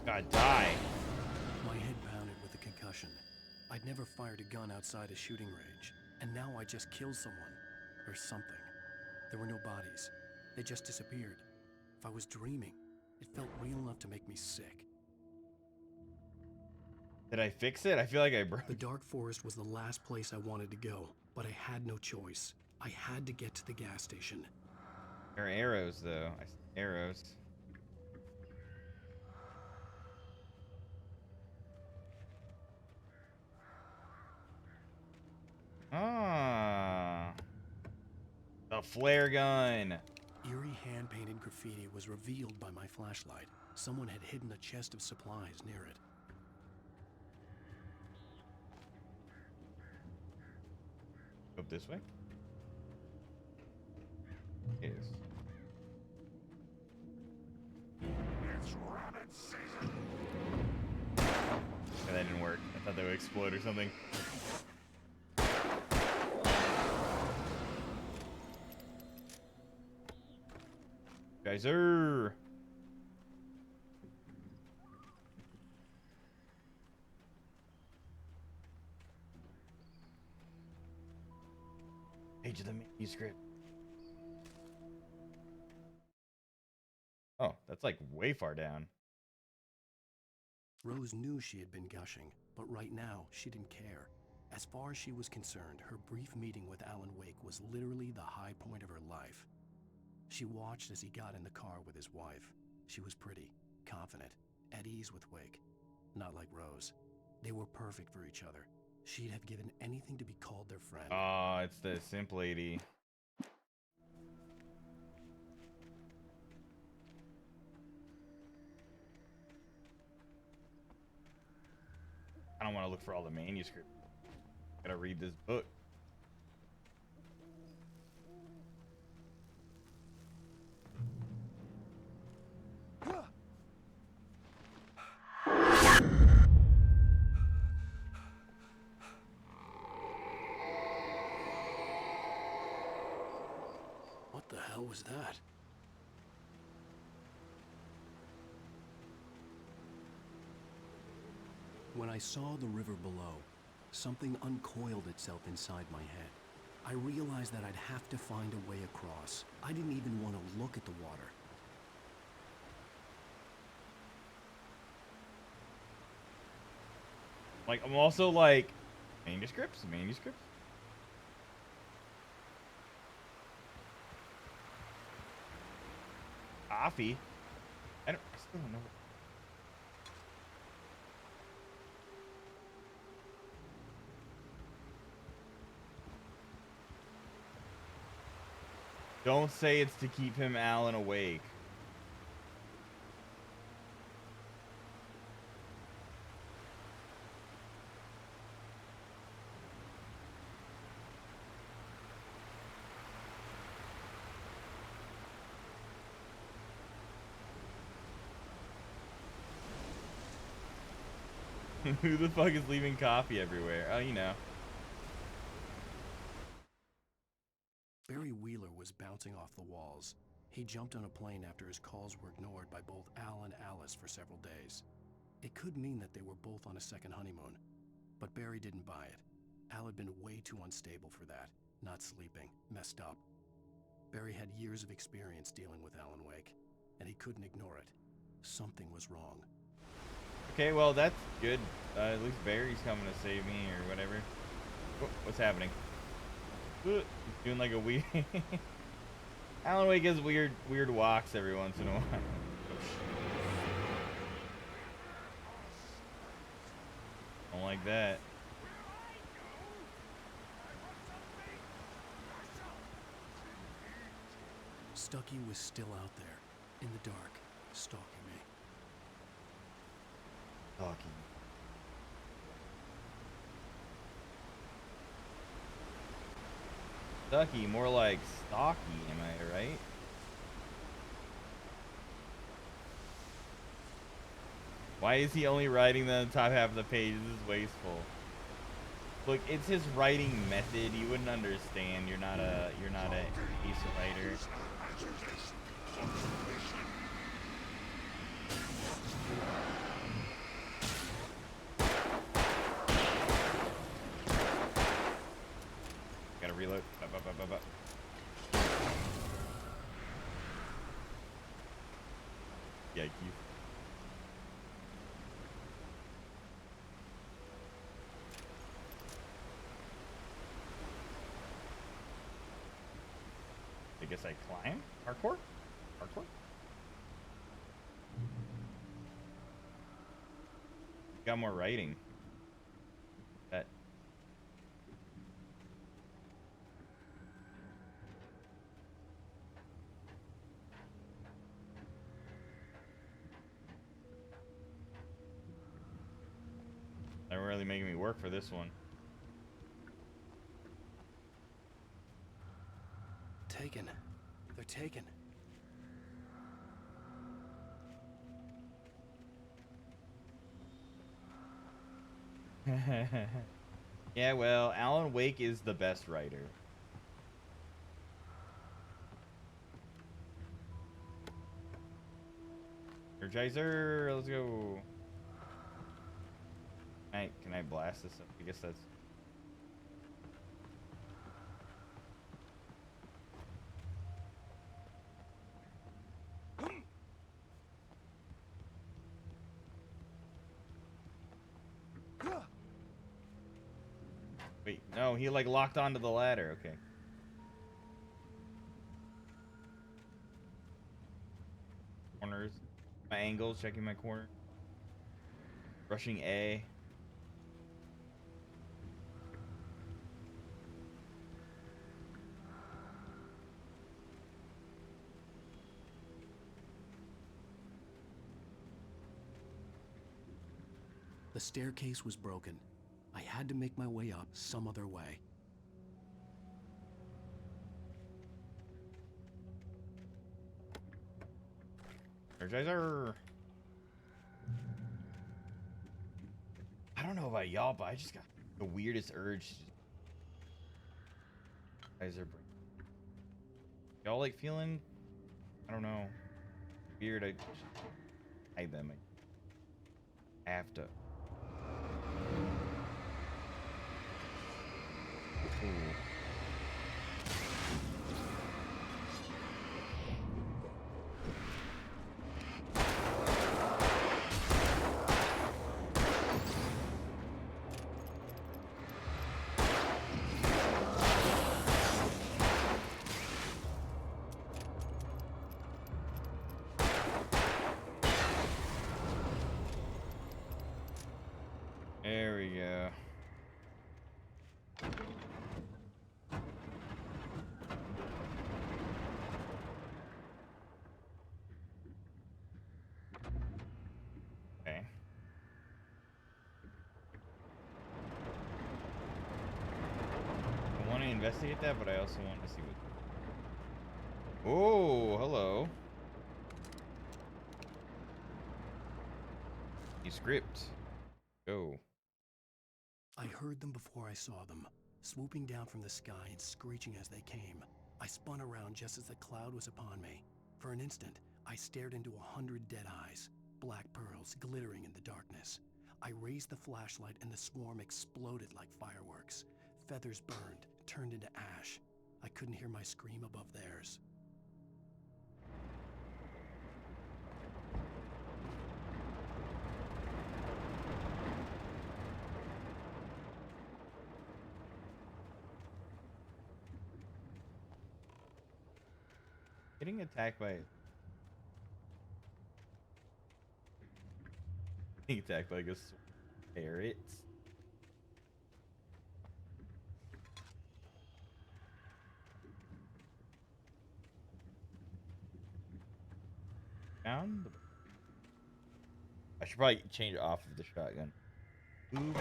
God, die. My head pounded with a concussion. I'd never fired a gun outside a shooting range, and now I just killed someone. Or something. There were no bodies. They just disappeared. If I was dreaming, it felt real enough to make me sick. Did I fix it? I feel like I broke. The Dark Forest was the last place I wanted to go, but I had no choice. I had to get to the gas station. There are arrows, though. I see arrows. Ah. The flare gun. Eerie hand-painted graffiti was revealed by my flashlight. Someone had hidden a chest of supplies near it. Up this way? It is. It's rabbit season. Yeah, that didn't work. I thought they would explode or something. Geyser! Page of the manuscript. Oh, that's like way far down. Rose knew she had been gushing, but right now she didn't care. As far as she was concerned, her brief meeting with Alan Wake was literally the high point of her life. She watched as he got in the car with his wife. She was pretty, confident, at ease with Wake. Not like Rose. They were perfect for each other. She'd have given anything to be called their friend. Oh, it's the simp lady. I don't want to look for all the manuscript. Gotta read this book. What the hell was that? When I saw the river below, something uncoiled itself inside my head. I realized that I'd have to find a way across. I didn't even want to look at the water. Like, I'm also like, manuscripts? Coffee? I still don't know. Don't say it's to keep Alan awake. Who the fuck is leaving coffee everywhere? Oh, you know. Barry Wheeler was bouncing off the walls. He jumped on a plane after his calls were ignored by both Al and Alice for several days. It could mean that they were both on a second honeymoon, but Barry didn't buy it. Al had been way too unstable for that, not sleeping, messed up. Barry had years of experience dealing with Alan Wake. and he couldn't ignore it. Something was wrong. Okay, well, that's good. At least Barry's coming to save me or whatever. Oh, what's happening? He's doing like a weird... Alan Wake has weird walks every once in a while. Don't like that. Stucky was still out there, in the dark, stalking me. Stalking. Stucky, more like stocky, am I right? Why is he only writing the top half of the page? This is wasteful. Look, it's his writing method. You wouldn't understand. You're not a ace writer. Gotta reload. Yikes. I guess I climb? Parkour? Parkour? Got more writing. That. They're really making me work for this one. Taken. They're taken. Yeah, well, Alan Wake is the best writer. Energizer, let's go. Can I blast this up? I guess that's... Wait, no, he like locked onto the ladder. Okay. Corners. My angles, checking my corner. Rushing A. The staircase was broken. I had to make my way up some other way. Energizer. I don't know about y'all, but I just got the weirdest urge to Energizer. Y'all like feeling, I don't know, weird. I hide them. I have to. Ooh. There we go. Okay. I want to investigate that, but I also want to see what... Oh, hello. The script. Go. I heard them before I saw them, swooping down from the sky and screeching as they came. I spun around just as the cloud was upon me. For an instant, I stared into 100 dead eyes, black pearls glittering in the darkness. I raised the flashlight and the swarm exploded like fireworks. Feathers burned, turned into ash. I couldn't hear my scream above theirs. Getting attacked by getting attacked by like a ferret. Found the... I should probably change it off of the shotgun. Ooh.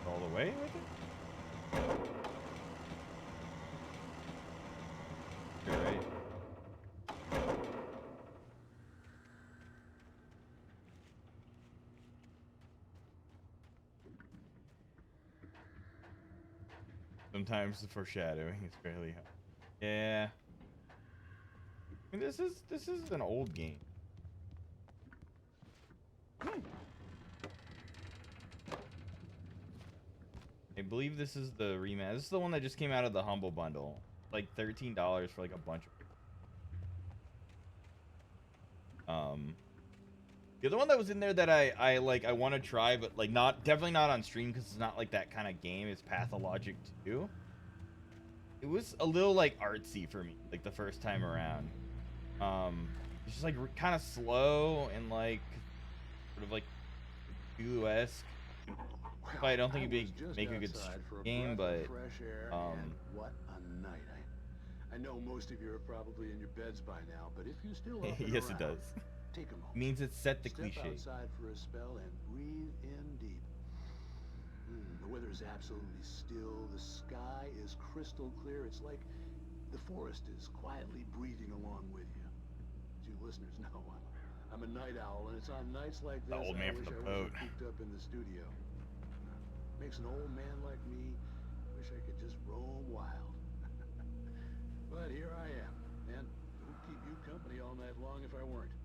All the way with it? You're right. Sometimes the foreshadowing is fairly high. Yeah. I mean, this is an old game. I believe this is the rematch. This is the one that just came out of the Humble Bundle. Like $13 for like a bunch of the other one that was in there that I want to try, but like definitely not on stream because it's not like that kind of game, is Pathologic 2. It was a little like artsy for me, like the first time around. It's just like kind of slow and like sort of like Hulu-esque. I don't think it'd make a good game, but what a night! I know most of you are probably in your beds by now, but if you still up and yes, around, it does. Take a moment. It means it's set the Step cliche. outside for a spell and breathe in deep. The weather is absolutely still. The sky is crystal clear. It's like the forest is quietly breathing along with you. As you listeners know, I'm a night owl, and it's on nights like this The old man I from wish the I boat. wasn't cooped up in the studio. Makes an old man like me wish I could just roam wild. But here I am, and it would keep you company all night long if I weren't.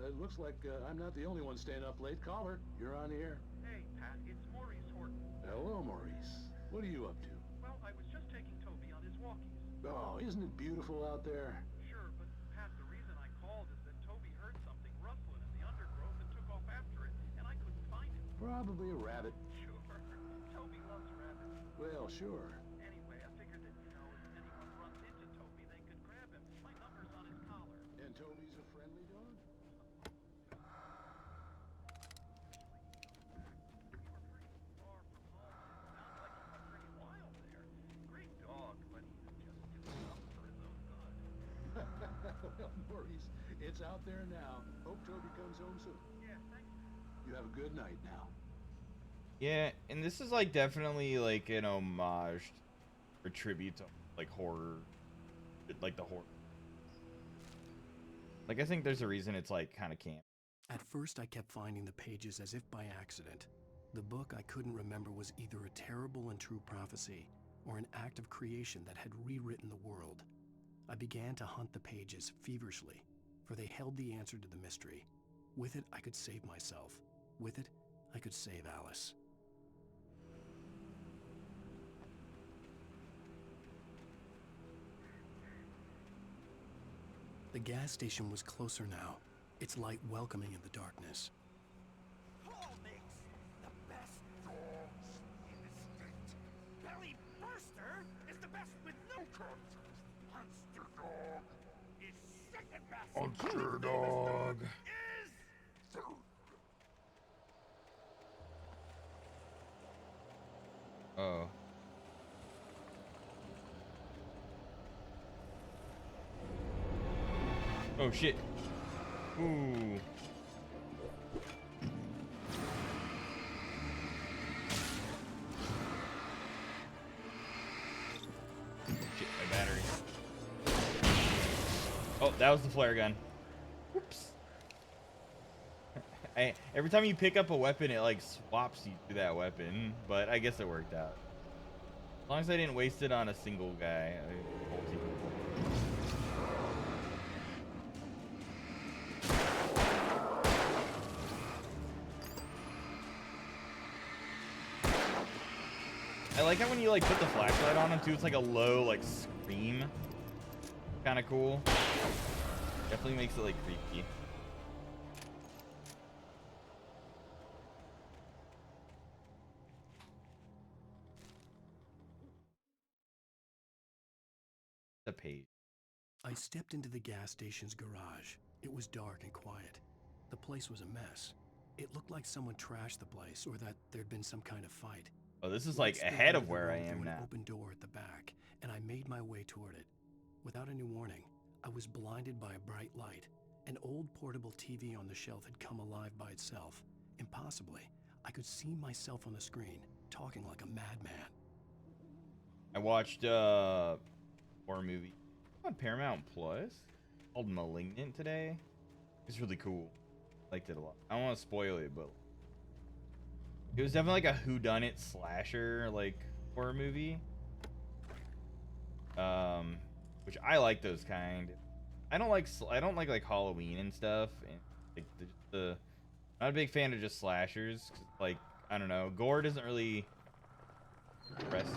It looks like I'm not the only one staying up late. Caller, you're on the air. Hey, Pat, it's Maurice Horton. Hello, Maurice. What are you up to? Well, I was just taking Toby on his walkies. Oh, isn't it beautiful out there? Sure, but Pat, the reason I called is that Toby heard something rustling in the undergrowth and took off after it, and I couldn't find it. Probably a rabbit. Sure. Toby loves rabbits. Well, sure. Anyway, I figured that, if anyone runs into Toby, they could grab him. My number's on his collar. And Toby's a friendly dog? Well, Maurice, it's out there now. Hope Toby comes home soon. Yeah, thank you. You have a good night now. Yeah, and this is like definitely like an homage or tribute to like horror, like the horror. Like I think there's a reason it's like kind of camp. At first, I kept finding the pages as if by accident. The book I couldn't remember was either a terrible and true prophecy or an act of creation that had rewritten the world. I began to hunt the pages feverishly, for they held the answer to the mystery. With it, I could save myself. With it, I could save Alice. The gas station was closer now, its light welcoming in the darkness. Paul makes the best dogs in the state. Belly Burster is the best with no contest. Monster Dog is second best. Monster Dog is third. Oh. Oh shit. Ooh. Shit, my battery. Oh, that was the flare gun. Whoops. Every time you pick up a weapon, it like swaps you to that weapon, but I guess it worked out. As long as I didn't waste it on a single guy. I like how when you like put the flashlight on him too, it's like a low like scream. Kind of cool. Definitely makes it like creepy. The page. I stepped into the gas station's garage. It was dark and quiet. The place was a mess. It looked like someone trashed the place or that there'd been some kind of fight. Oh, this is Lights like spilled ahead out of the where I road through am an now. open door at the back, and I made my way toward it. Without any warning, I was blinded by a bright light. An old portable TV on the shelf had come alive by itself. Impossibly, I could see myself on the screen, talking like a madman. I watched a horror movie on Paramount Plus called Malignant today. It's really cool. Liked it a lot. I don't want to spoil it, but it was definitely like a whodunit slasher like horror movie. Which I like those kind. I don't like Halloween and stuff, and like the not a big fan of just slashers. 'Cause, like, I don't know, gore doesn't really impress.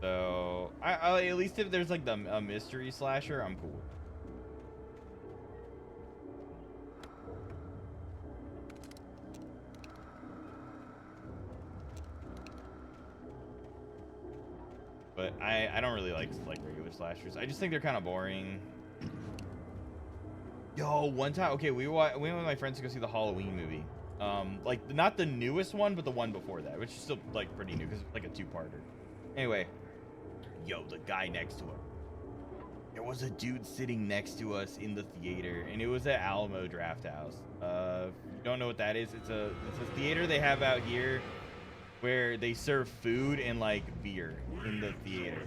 So I at least if there's like a mystery slasher, I'm cool. But I don't really like regular slashers. I just think they're kind of boring. Yo, one time, okay, we went with my friends to go see the Halloween movie. Like not the newest one, but the one before that, which is still like pretty new because it's like a two-parter. Anyway, yo, the guy next to him. There was a dude sitting next to us in the theater, and it was at Alamo Drafthouse. If you don't know what that is, it's a theater they have out here where they serve food and like beer in the theater.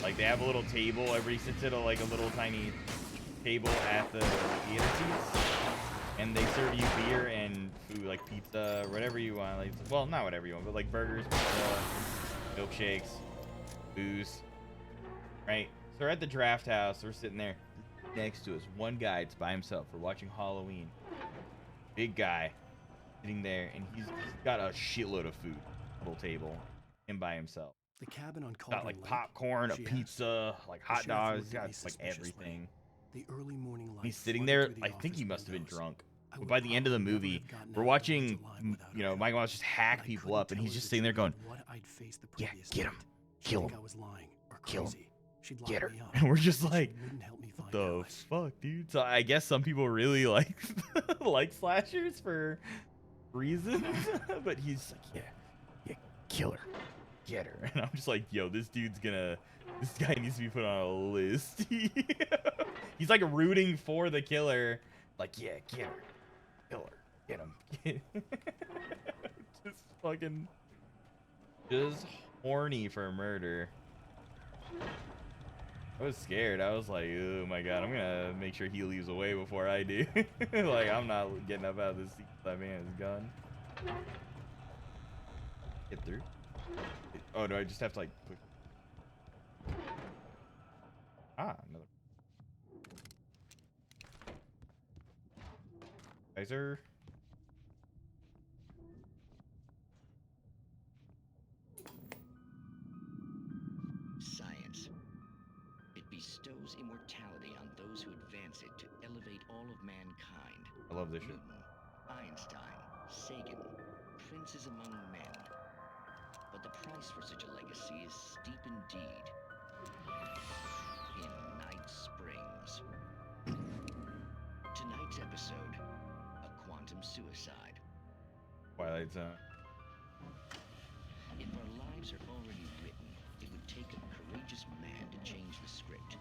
Like they have a little table, everybody sits at a little tiny table at the theater seats, and they serve you beer and food, like pizza, whatever you want. Like, well, not whatever you want, but like burgers, pizza, milkshakes, booze, right? So we're at the Draft House. We're sitting there. Next to us, one guy, it's by himself. We're watching Halloween. Big guy sitting there, and he's got a shitload of food, little table, him by himself. The cabin on Got Cauldron like Lake, popcorn, a she pizza, like The hot sheriff dogs. looked He's at got me like suspiciously. everything. The early morning light He's sitting flooded there. through the I think he office must have been windows. drunk. I But would by the end of the probably never movie, have gotten we're out of watching, the village alive without you know, her. Michael Myers just hack But I people couldn't up, and tell he's her just the sitting there truth going, about what I'd faced the yeah, previous get him, night. She'd kill think him, I was lying or kill him, crazy. She'd lock get her. me up. And we're just She like, wouldn't help me what find the out. fuck, dude? So I guess some people really like like slashers for reasons, but he's like, yeah, kill her, get her. And I'm just like, yo, this guy needs to be put on a list. He's like rooting for the killer, like, yeah, get her, kill her, get him. just horny for murder. I was scared. I was like, oh my god, I'm gonna make sure he leaves away before I do. Like, I'm not getting up out of this seat. That man is gone. Get through. Oh, do I just have to like push? Another. Kaiser. Science. It bestows immortality on those who advance it to elevate all of mankind. I love this shit. Newton, Einstein, Sagan, princes among men. But the price for such a legacy is steep indeed. In Night Springs. Tonight's episode, a quantum suicide. Twilight Zone. If our lives are already written, it would take a courageous man to change the script.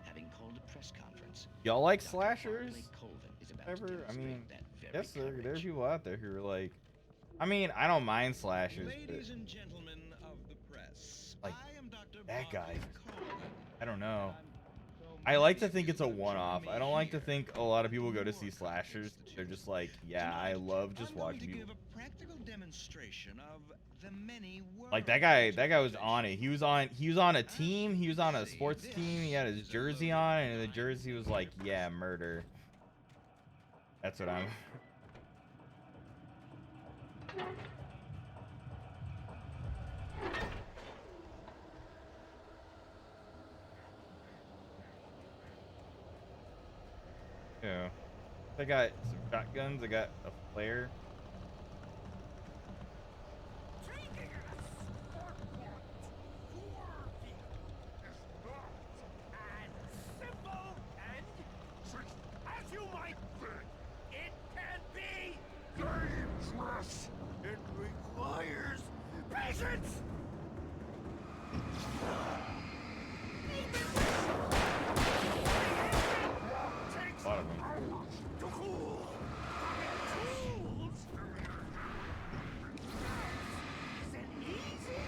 Having called a press conference, Y'all like Dr. slashers? Hartley Colvin is about to Ever? I demonstrate mean, that very yes, courage. there's people out there who are like, I mean, I don't mind slashers, Ladies but and gentlemen of the press, like I am Dr. that guy, Colvin. I don't know. I like to think it's a one-off. I don't like to think a lot of people go to see slashers. They're just like, yeah, I love just watching people. Give a practical demonstration of the many worlds. Like that guy was on it. He was on a team. He was on a sports team. He had his jersey on, and the jersey was like, yeah, murder. That's what I'm. Yeah. I got some shotguns. I got a flare. As you might think, it can be dangerous. It requires patience. A lot of them. To cool. Tools. Isn't easy.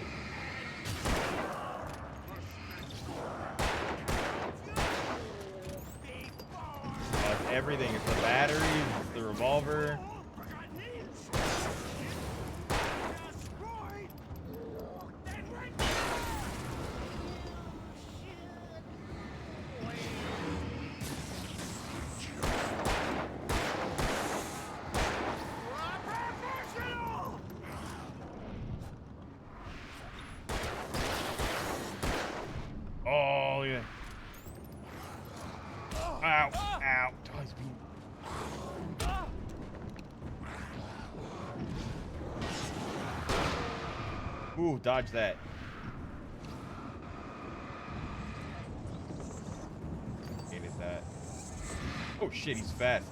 That's everything. It's the batteries, it's the revolver. Oh, yeah. Ow, ow. Oh, he's being... Ooh, dodge that. Hated that. Oh shit, he's fast.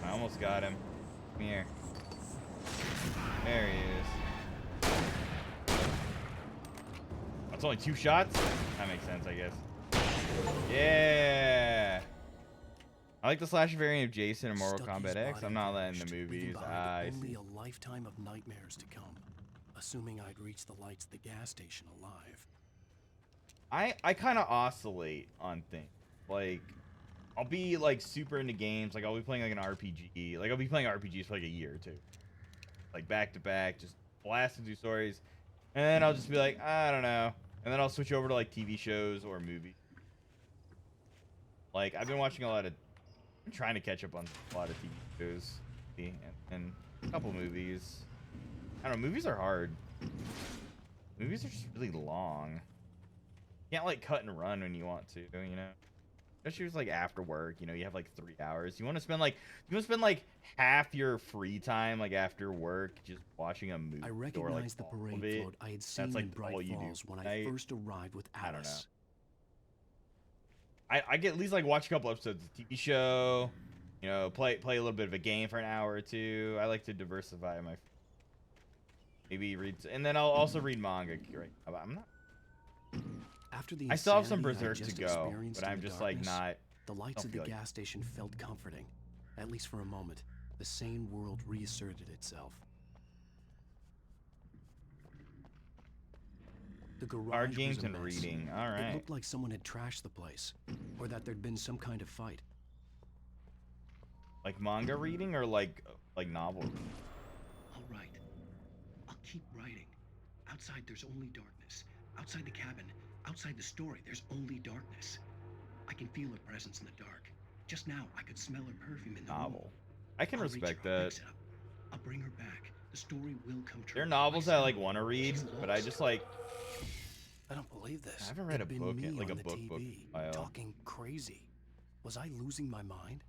I almost got him. Come here. There he is. That's only 2 shots? That makes sense, I guess. Yeah. I like the slasher variant of Jason and Mortal Kombat X. I'm not letting the movies. I Only see. a lifetime of nightmares to come. Assuming I'd reach the lights at the gas station alive. I kind of oscillate on things. Like, I'll be like super into games. Like, I'll be playing like an RPG. Like, I'll be playing RPGs for like a year or two. Like, back to back, just blasting through stories. And then I'll just be like, I don't know. And then I'll switch over to like TV shows or movies. Like, I've been watching a lot of... I'm trying to catch up on a lot of TV shows. And a couple movies. I don't know, movies are hard. Movies are just really long. You can't like cut and run when you want to, you know? Especially if it's like after work, you know, you have like 3 hours. You want to spend like half your free time like after work just watching a movie. I or, recognized like, the all of parade it. float I had seen That's like in Bright all you do Falls when I tonight. first arrived with Alice. I don't know. I get at least like watch a couple episodes of the TV show, you know, play a little bit of a game for an hour or two. I like to diversify my. Maybe read, and then I'll also read manga. Right? I'm not. After the I still have some insanity I Berserk to just go, experienced but in I'm the just like darkness, not. The lights don't of the feel like gas station felt comforting, at least for a moment. The sane world reasserted itself. The garage Card games was a and mess. reading. All It right. looked like someone had trashed the place, or that there'd been some kind of fight. Like manga reading or like novel. All right. I'll keep writing. Outside, there's only darkness. Outside the cabin, outside the story, there's only darkness. I can feel her presence in the dark. Just now, I could smell her perfume in the Novel. room. I can I'll reach respect her, I'll that. mix it up. I'll bring her back. The story will come true. There are novels that I like want to read, but I just like. I don't believe this. I haven't read a It'd been book me in like a on the book TV, while. talking crazy. Was I losing my mind?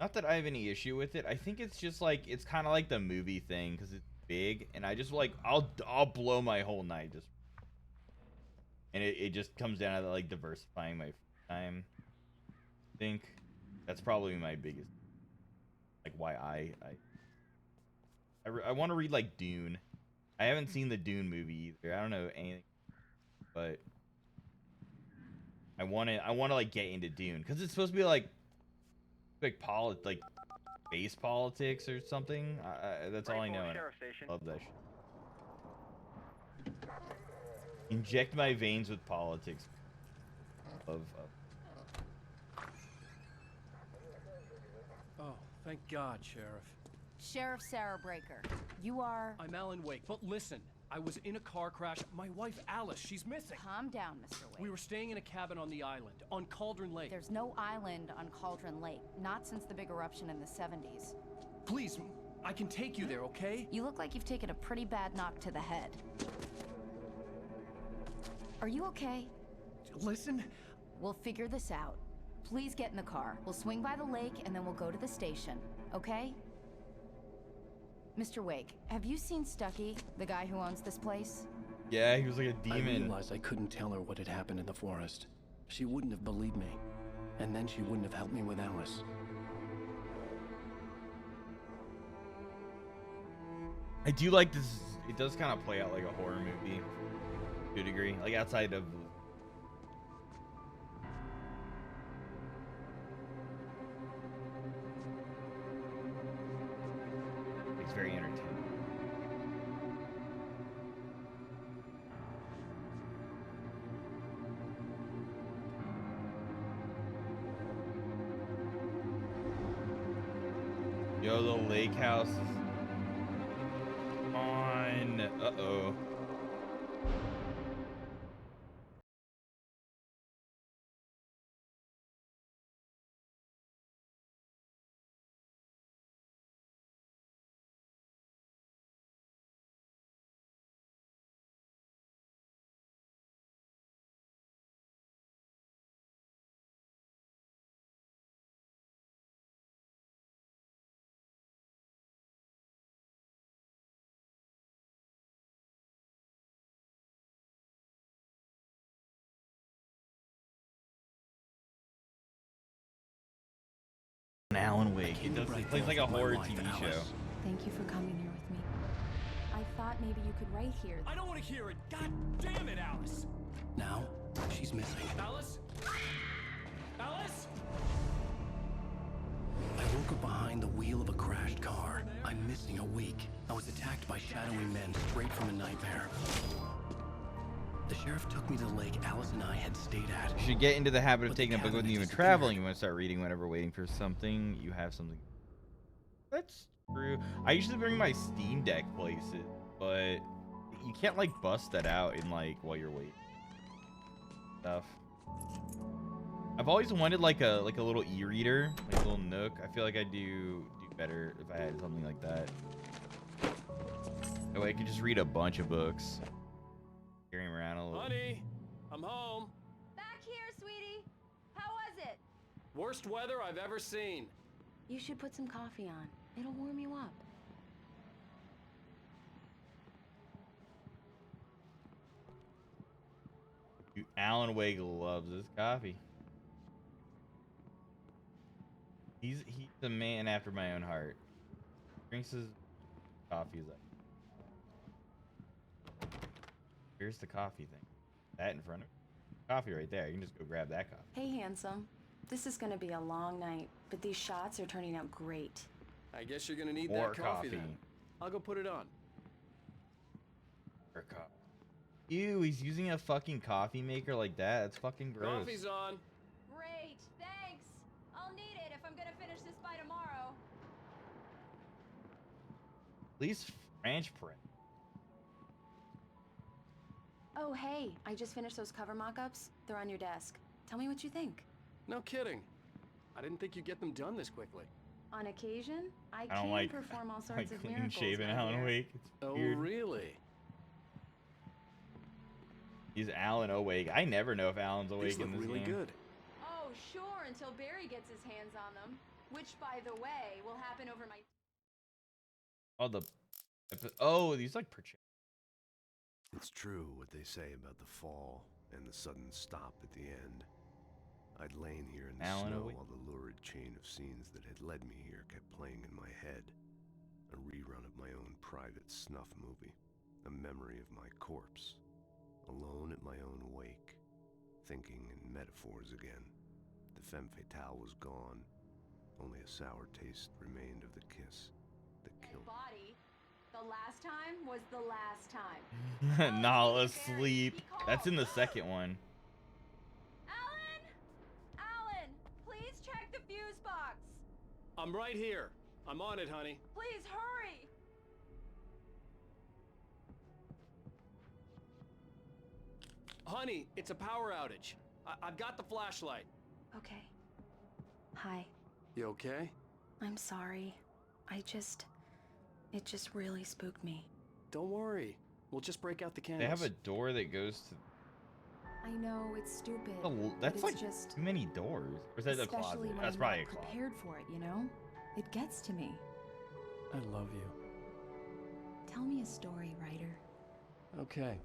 Not that I have any issue with it. I think it's just like it's kind of like the movie thing because it's big, and I just like I'll blow my whole night just, and it just comes down to like diversifying my time. I think that's probably my biggest, like why I want to read like Dune. I haven't seen the Dune movie either. I don't know anything, but I want to like get into Dune because it's supposed to be like space politics or something. That's all I know. Sheriff Station. Love that shit. Inject my veins with politics. Of Oh, thank God, Sheriff. Sheriff Sarah Breaker, you are... I'm Alan Wake, but listen. I was in a car crash. My wife, Alice, she's missing. Calm down, Mr. Wake. We were staying in a cabin on the island, on Cauldron Lake. There's no island on Cauldron Lake, not since the big eruption in the 70s. Please, I can take you there, okay? You look like you've taken a pretty bad knock to the head. Are you okay? Listen. We'll figure this out. Please get in the car. We'll swing by the lake and then we'll go to the station, okay? Mr. Wake, have you seen Stucky, the guy who owns this place? Yeah, he was like a demon. I realized I couldn't tell her what had happened in the forest. She wouldn't have believed me. And then she wouldn't have helped me with Alice. I do like this. It does kind of play out like a horror movie to a degree. Like outside of... It's very entertaining. Yo, the lake house is on. Uh-oh. Alan Wake. He plays like a horror TV show. Thank you for coming here with me. I thought maybe you could write here. I don't want to hear it. God damn it, Alice. Now, she's missing. Alice? Alice? I woke up behind the wheel of a crashed car. I'm missing a week. I was attacked by shadowy men straight from a nightmare. The sheriff took me to the lake Alice and I had stayed at. You should get into the habit of taking a book with you when traveling. You want to start reading whenever waiting for something. You have something. That's true. I usually bring my Steam Deck places, but you can't like bust that out in like while you're waiting. Stuff. I've always wanted like a little e-reader, like a little Nook. I feel like I do better if I had something like that. That way I could just read a bunch of books. Carry him around a little. Honey, I'm home. Back here, sweetie. How was it? Worst weather I've ever seen. You should put some coffee on. It'll warm you up. Alan Wake loves his coffee. He's a man after my own heart. Drinks his coffee like. Here's the coffee thing. That in front of me. Coffee right there. You can just go grab that coffee. Hey, handsome. This is gonna be a long night, but these shots are turning out great. I guess you're gonna need More that coffee then. coffee. I'll go put it on. Or coffee. Ew, he's using a fucking coffee maker like that. That's fucking gross. Coffee's on. Great, thanks. I'll need it if I'm gonna finish this by tomorrow. At least French press. Oh, hey, I just finished those cover mock-ups. They're on your desk. Tell me what you think. No kidding. I didn't think you'd get them done this quickly. On occasion, I don't can like perform all sorts like of clean miracles. shaven my Alan dear. Wake. It's Oh, weird. really? He's Alan Awake. I never know if Alan's awake These look in this really game. good. Oh, sure, until Barry gets his hands on them. Which, by the way, will happen over my... Oh, these like project. It's true what they say about the fall and the sudden stop at the end. I'd lain here in the Alan snow Awake. while the lurid chain of scenes that had led me here kept playing in my head. A rerun of my own private snuff movie. A memory of my corpse. Alone at my own wake. Thinking in metaphors again. The femme fatale was gone. Only a sour taste remained of the kiss that killed me. Body. The last time was the last time. Nala asleep. That's in the second one. Alan, please check the fuse box. I'm right here. I'm on it, honey. Please hurry. Honey, it's a power outage. I've got the flashlight. Okay. Hi. You okay? I'm sorry. It just really spooked me. Don't worry. We'll just break out the candles. They have a door that goes to. I know it's stupid. That's but like it's just, too many doors. Or is that a closet? especially when That's I'm probably a not closet. prepared for it, you know? It gets to me. I love you. Tell me a story, writer. Okay.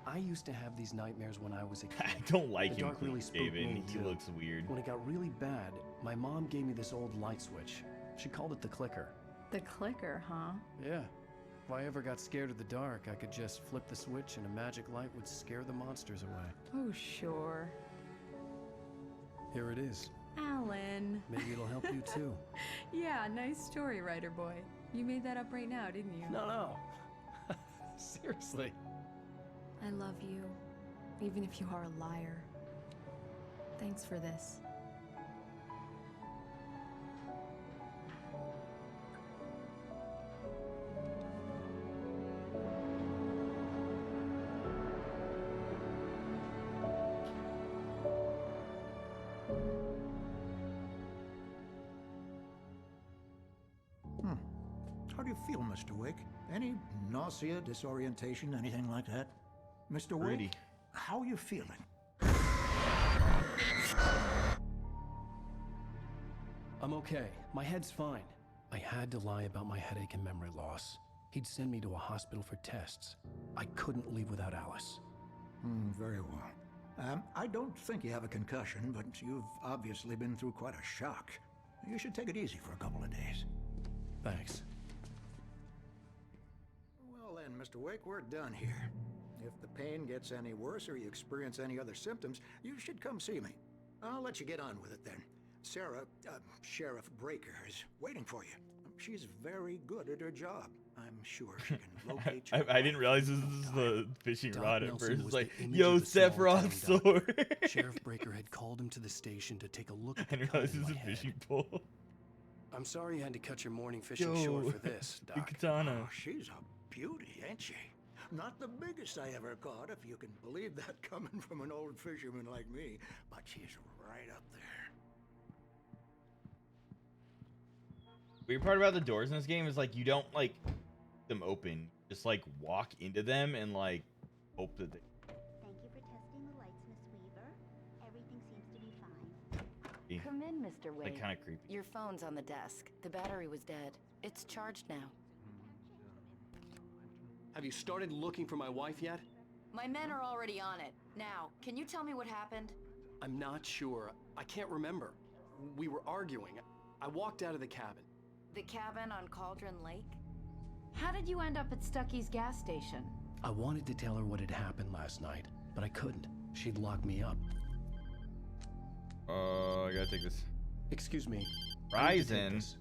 I used to have these nightmares when I was a kid. I don't like The him, dark really spooked David. me, He too. looks weird. When it got really bad, my mom gave me this old light switch. She called it the clicker. The clicker, huh? Yeah. If I ever got scared of the dark, I could just flip the switch and a magic light would scare the monsters away. Oh, sure. Here it is. Alan. Maybe it'll help you too. Yeah, nice story, writer boy. You made that up right now, didn't you? No. Seriously. I love you, even if you are a liar. Thanks for this. How do you feel, Mr. Wake? Any nausea, disorientation, anything like that? Mr. Rudy. Wake, how are you feeling? I'm okay. My head's fine. I had to lie about my headache and memory loss. He'd send me to a hospital for tests. I couldn't leave without Alice. Very well. I don't think you have a concussion, but you've obviously been through quite a shock. You should take it easy for a couple of days. Thanks. Well then, Mr. Wake, we're done here. If the pain gets any worse or you experience any other symptoms, you should come see me. I'll let you get on with it then. Sarah, Sheriff Breaker, is waiting for you. She's very good at her job. I'm sure she can locate you. I didn't realize this was the fishing Doc rod at Nelson first. was It's like, the image yo, of the small Sephiroth's town doc. sword. Sheriff Breaker had called him to the station to take a look at I the didn't cut realize in this my was a head. fishing pole. I'm sorry you had to cut your morning fishing Yo, short for this, the Doc. katana. Oh, she's a beauty, ain't she? Not the biggest I ever caught, if you can believe that coming from an old fisherman like me, but she's right up there. Weird part about the doors in this game is like you don't like them open. Just like walk into them and like hope that they. Thank you for testing the lights, Miss Weaver. Everything seems to be fine. Come in, Mr. Wade. Like kind of creepy. Your phone's on the desk. The battery was dead. It's charged now. Have you started looking for my wife yet? My men are already on it. Now, can you tell me what happened? I'm not sure. I can't remember. We were arguing. I walked out of the cabin. The cabin on Cauldron Lake? How did you end up at Stucky's gas station? I wanted to tell her what had happened last night, but I couldn't. She'd lock me up. I gotta take this. Excuse me. I need to take Verizon. this.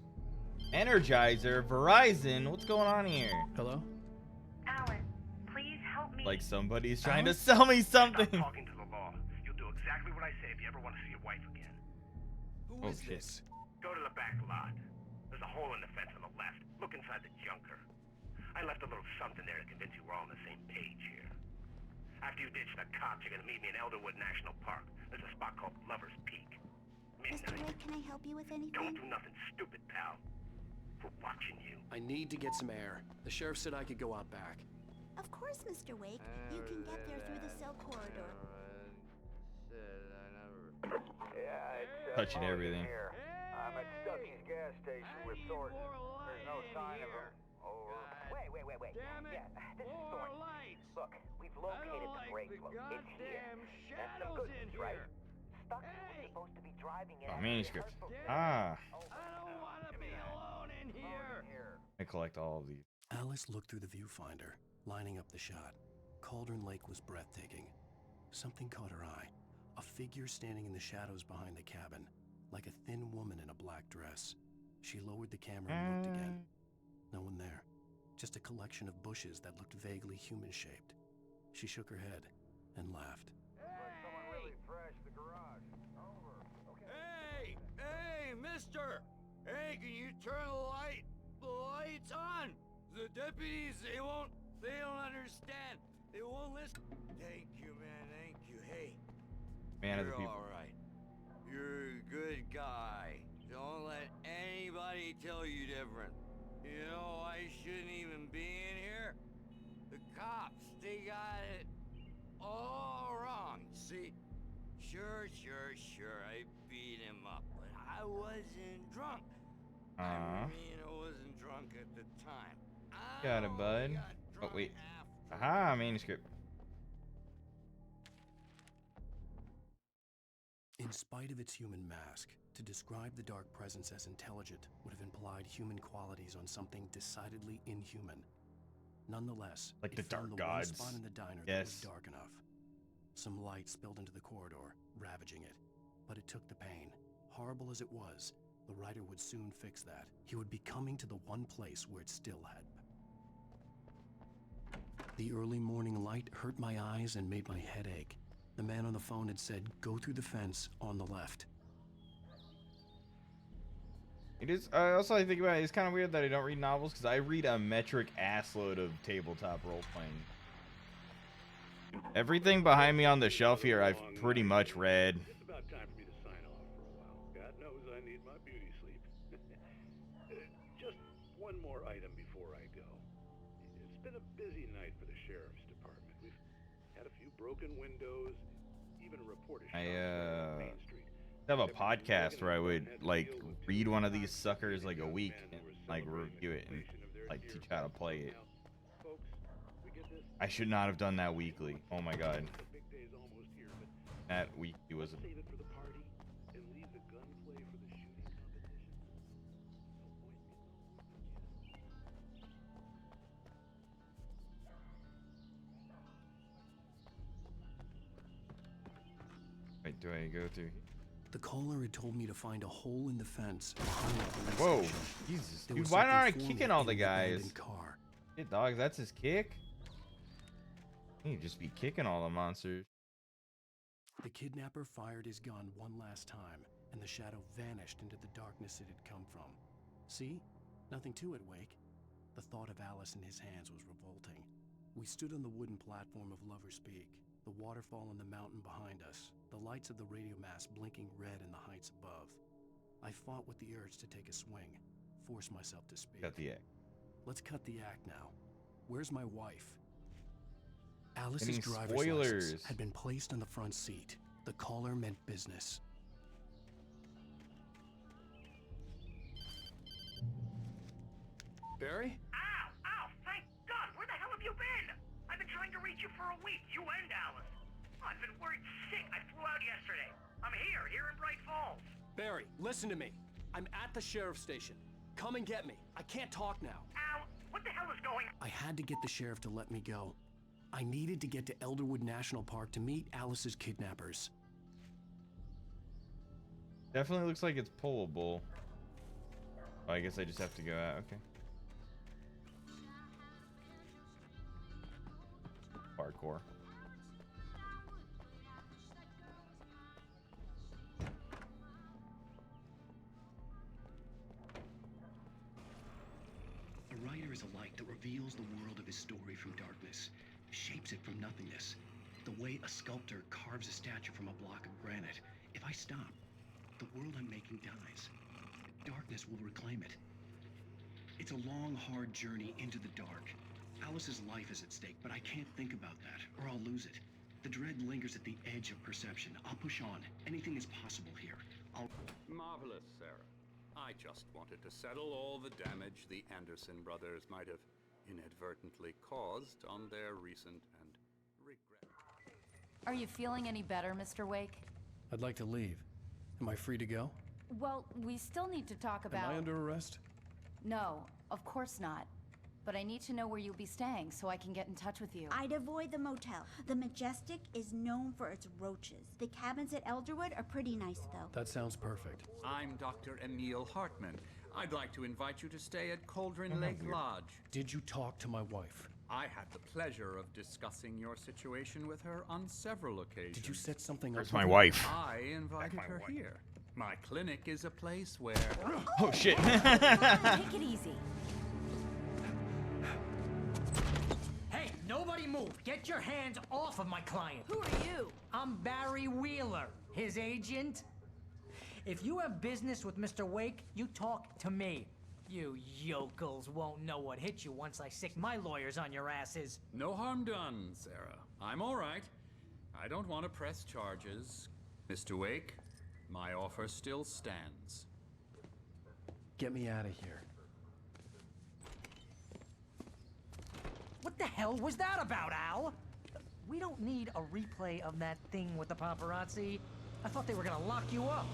Energizer. Verizon. What's going on here? Hello? Alan, please help me. Like somebody's trying to sell me something. Stop talking to the law. You'll do exactly what I say if you ever want to see your wife again. Who is this? Go to the back lot. There's a hole in the fence on the left. Look inside the junker. I left a little something there to convince you we're all on the same page here. After you ditch the cops, you're gonna meet me in Elderwood National Park. There's a spot called Lover's Peak. Mr. Midnight. Wake, can I help you with anything? Don't do nothing stupid, pal. We're watching you. I need to get some air. The sheriff said I could go out back. Of course, Mr. Wake. You can get there through the cell corridor. Touching everything. I'm at Stucky's gas station with Thornton. There's no sign of him. Over. Wait. Yeah, this is Thornton. Look, we've located the brake load. It's here. That's some good news, right? Stucky was supposed to be driving it. Oh, manuscripts. Ah. in here. I collect all of these. Alice looked through the viewfinder, lining up the shot. Cauldron Lake was breathtaking. Something caught her eye. A figure standing in the shadows behind the cabin, like a thin woman in a black dress. She lowered the camera and looked again. No one there. Just a collection of bushes that looked vaguely human-shaped. She shook her head and laughed. Someone really trashed the garage. Over. Okay. Hey, mister! Hey, can you turn the lights on? The deputies, they don't understand. They won't listen. Thank you, man, thank you. Hey, Man of the you're people. all right. You're a good guy. Don't let anybody tell you different. You know, I shouldn't even be in here. The cops, they got it all See, sure, I beat him up, but I wasn't drunk. I mean, I wasn't drunk at the time. Got it, bud. Oh, wait. Aha, manuscript. In spite of its human mask, to describe the Dark Presence as intelligent would have implied human qualities on something decidedly inhuman. Nonetheless, like the Dark found the Gods. one spot in the diner that was dark enough. Some light spilled into the corridor, ravaging it. But it took the pain. Horrible as it was, the writer would soon fix that. He would be coming to the one place where it still had. The early morning light hurt my eyes and made my head ache. The man on the phone had said, go through the fence on the left. It is. Also, I think about it. It's kind of weird that I don't read novels because I read a metric assload of tabletop role playing. Everything behind me on the shelf here, I've pretty much read. It's about time for me to sign off for a while. God knows I need my beauty sleep. Just one more item before I go. It's been a busy night for the sheriff's department. We've had a few broken windows, even a reporter shot on Main Street. I have a podcast where I would like read one of these suckers like a week and like review it and like teach how to play it. I should not have done that weekly. Oh my god. That weekly was Wait, do I go through? The caller had told me to find a hole in the fence behind the police Whoa, station. Jesus, There dude, was why aren't I something kicking forming all the in the guys? abandoned car. Shit, dog, that's his kick? You just be kicking all the monsters. The kidnapper fired his gun one last time, and the shadow vanished into the darkness it had come from. See? Nothing to it, Wake. The thought of Alice in his hands was revolting. We stood on the wooden platform of Lover's Peak, the waterfall on the mountain behind us, the lights of the radio mast blinking red in the heights above. I fought with the urge to take a swing, force myself to speak. Cut the act. Let's cut the act now. Where's my wife? Alice's Getting driver's spoilers. license had been placed on the front seat. The caller meant business. Barry? Ow! Thank God! Where the hell have you been? I've been trying to reach you for a week, you and Alice. I've been worried sick. I flew out yesterday. I'm here in Bright Falls. Barry, listen to me. I'm at the sheriff's station. Come and get me. I can't talk now. Ow! What the hell is going on? I had to get the sheriff to let me go. I needed to get to Elderwood National Park to meet Alice's kidnappers. Definitely looks like it's pullable. Oh, I guess I just have to go out. Okay. Parkour. A writer is a light that reveals the world of his story from darkness, shapes it from nothingness. The way a sculptor carves a statue from a block of granite. If I stop, the world I'm making dies. Darkness will reclaim it. It's a long, hard journey into the dark. Alice's life is at stake, but I can't think about that, or I'll lose it. The dread lingers at the edge of perception. I'll push on. Anything is possible here. Marvelous, Sarah. I just wanted to settle all the damage the Anderson brothers might have inadvertently caused on their recent and regret. Are you feeling any better, Mr. Wake? I'd like to leave. Am I free to go? Well, we still need to talk about... Am I under arrest? No, of course not. But I need to know where you'll be staying so I can get in touch with you. I'd avoid the motel. The Majestic is known for its roaches. The cabins at Elderwood are pretty nice, though. That sounds perfect. I'm Dr. Emil Hartman. I'd like to invite you to stay at Cauldron Lake Lodge. Did you talk to my wife? I had the pleasure of discussing your situation with her on several occasions. Did you set something up? Where's my wife? I invited her here. My clinic is a place where... Oh, shit. Take it easy. Hey, nobody move. Get your hands off of my client. Who are you? I'm Barry Wheeler, his agent. If you have business with Mr. Wake, you talk to me. You yokels won't know what hit you once I sick my lawyers on your asses. No harm done, Sarah. I'm all right. I don't want to press charges. Mr. Wake, my offer still stands. Get me out of here. What the hell was that about, Al? We don't need a replay of that thing with the paparazzi. I thought they were gonna lock you up.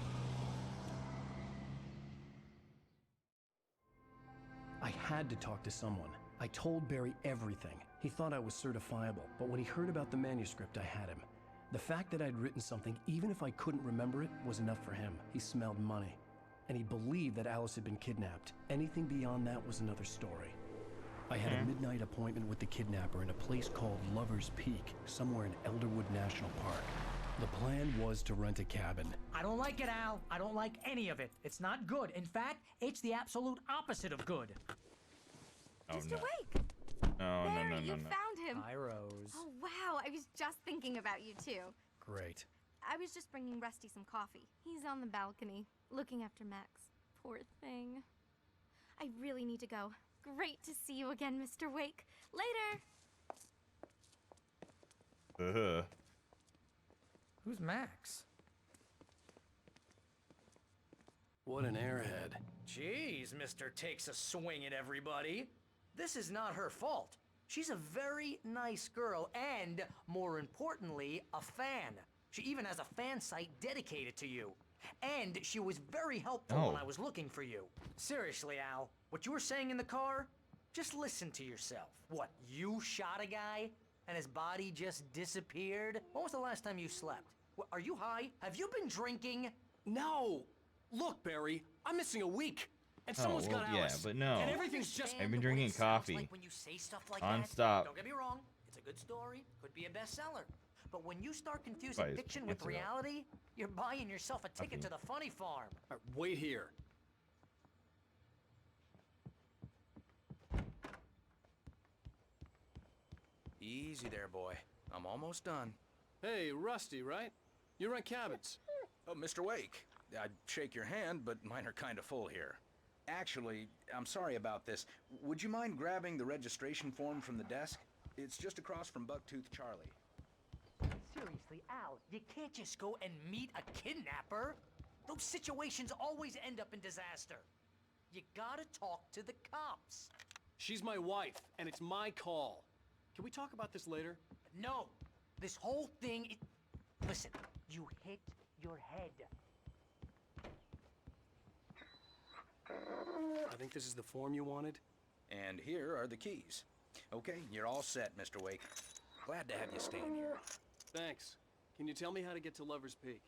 I had to talk to someone. I told Barry everything. He thought I was certifiable, but when he heard about the manuscript, I had him. The fact that I'd written something, even if I couldn't remember it, was enough for him. He smelled money. And he believed that Alice had been kidnapped. Anything beyond that was another story. I had a midnight appointment with the kidnapper in a place called Lover's Peak, somewhere in Elderwood National Park. The plan was to rent a cabin. I don't like it, Al. I don't like any of it. It's not good. In fact, it's the absolute opposite of good. Oh, Mr. no. Wake! No, Barry, no, no, you no, no. found him! Hi, Rose. Oh, wow, I was just thinking about you, too. Great. I was just bringing Rusty some coffee. He's on the balcony, looking after Max. Poor thing. I really need to go. Great to see you again, Mr. Wake. Later! Who's Max? What an airhead. Jeez, Mr. Takes a swing at everybody. This is not her fault. She's a very nice girl and, more importantly, a fan. She even has a fan site dedicated to you. And she was very helpful when I was looking for you. Seriously, Al, what you were saying in the car? Just listen to yourself. What, you shot a guy and his body just disappeared? When was the last time you slept? What, are you high? Have you been drinking? No! Look, Barry, I'm missing a week. And someone's got yeah, Alice. but no. And everything's just... I've been drinking coffee. Like when you say stuff like non-stop. that. Don't get me wrong. It's a good story. Could be a bestseller. But when you start confusing Guys, fiction with answer that. reality, you're buying yourself a ticket to the funny farm. Wait here. Easy there, boy. I'm almost done. Hey, Rusty, right? You rent cabins. Oh, Mr. Wake. I'd shake your hand, but mine are kind of full here. Actually, I'm sorry about this. Would you mind grabbing the registration form from the desk? It's just across from Bucktooth Charlie. Seriously, Al, you can't just go and meet a kidnapper. Those situations always end up in disaster. You gotta talk to the cops. She's my wife, and it's my call. Can we talk about this later? No, this whole thing. Listen, you hit your head. I think this is the form you wanted. And here are the keys. Okay, you're all set, Mr. Wake. Glad to have you staying here. Thanks. Can you tell me how to get to Lover's Peak?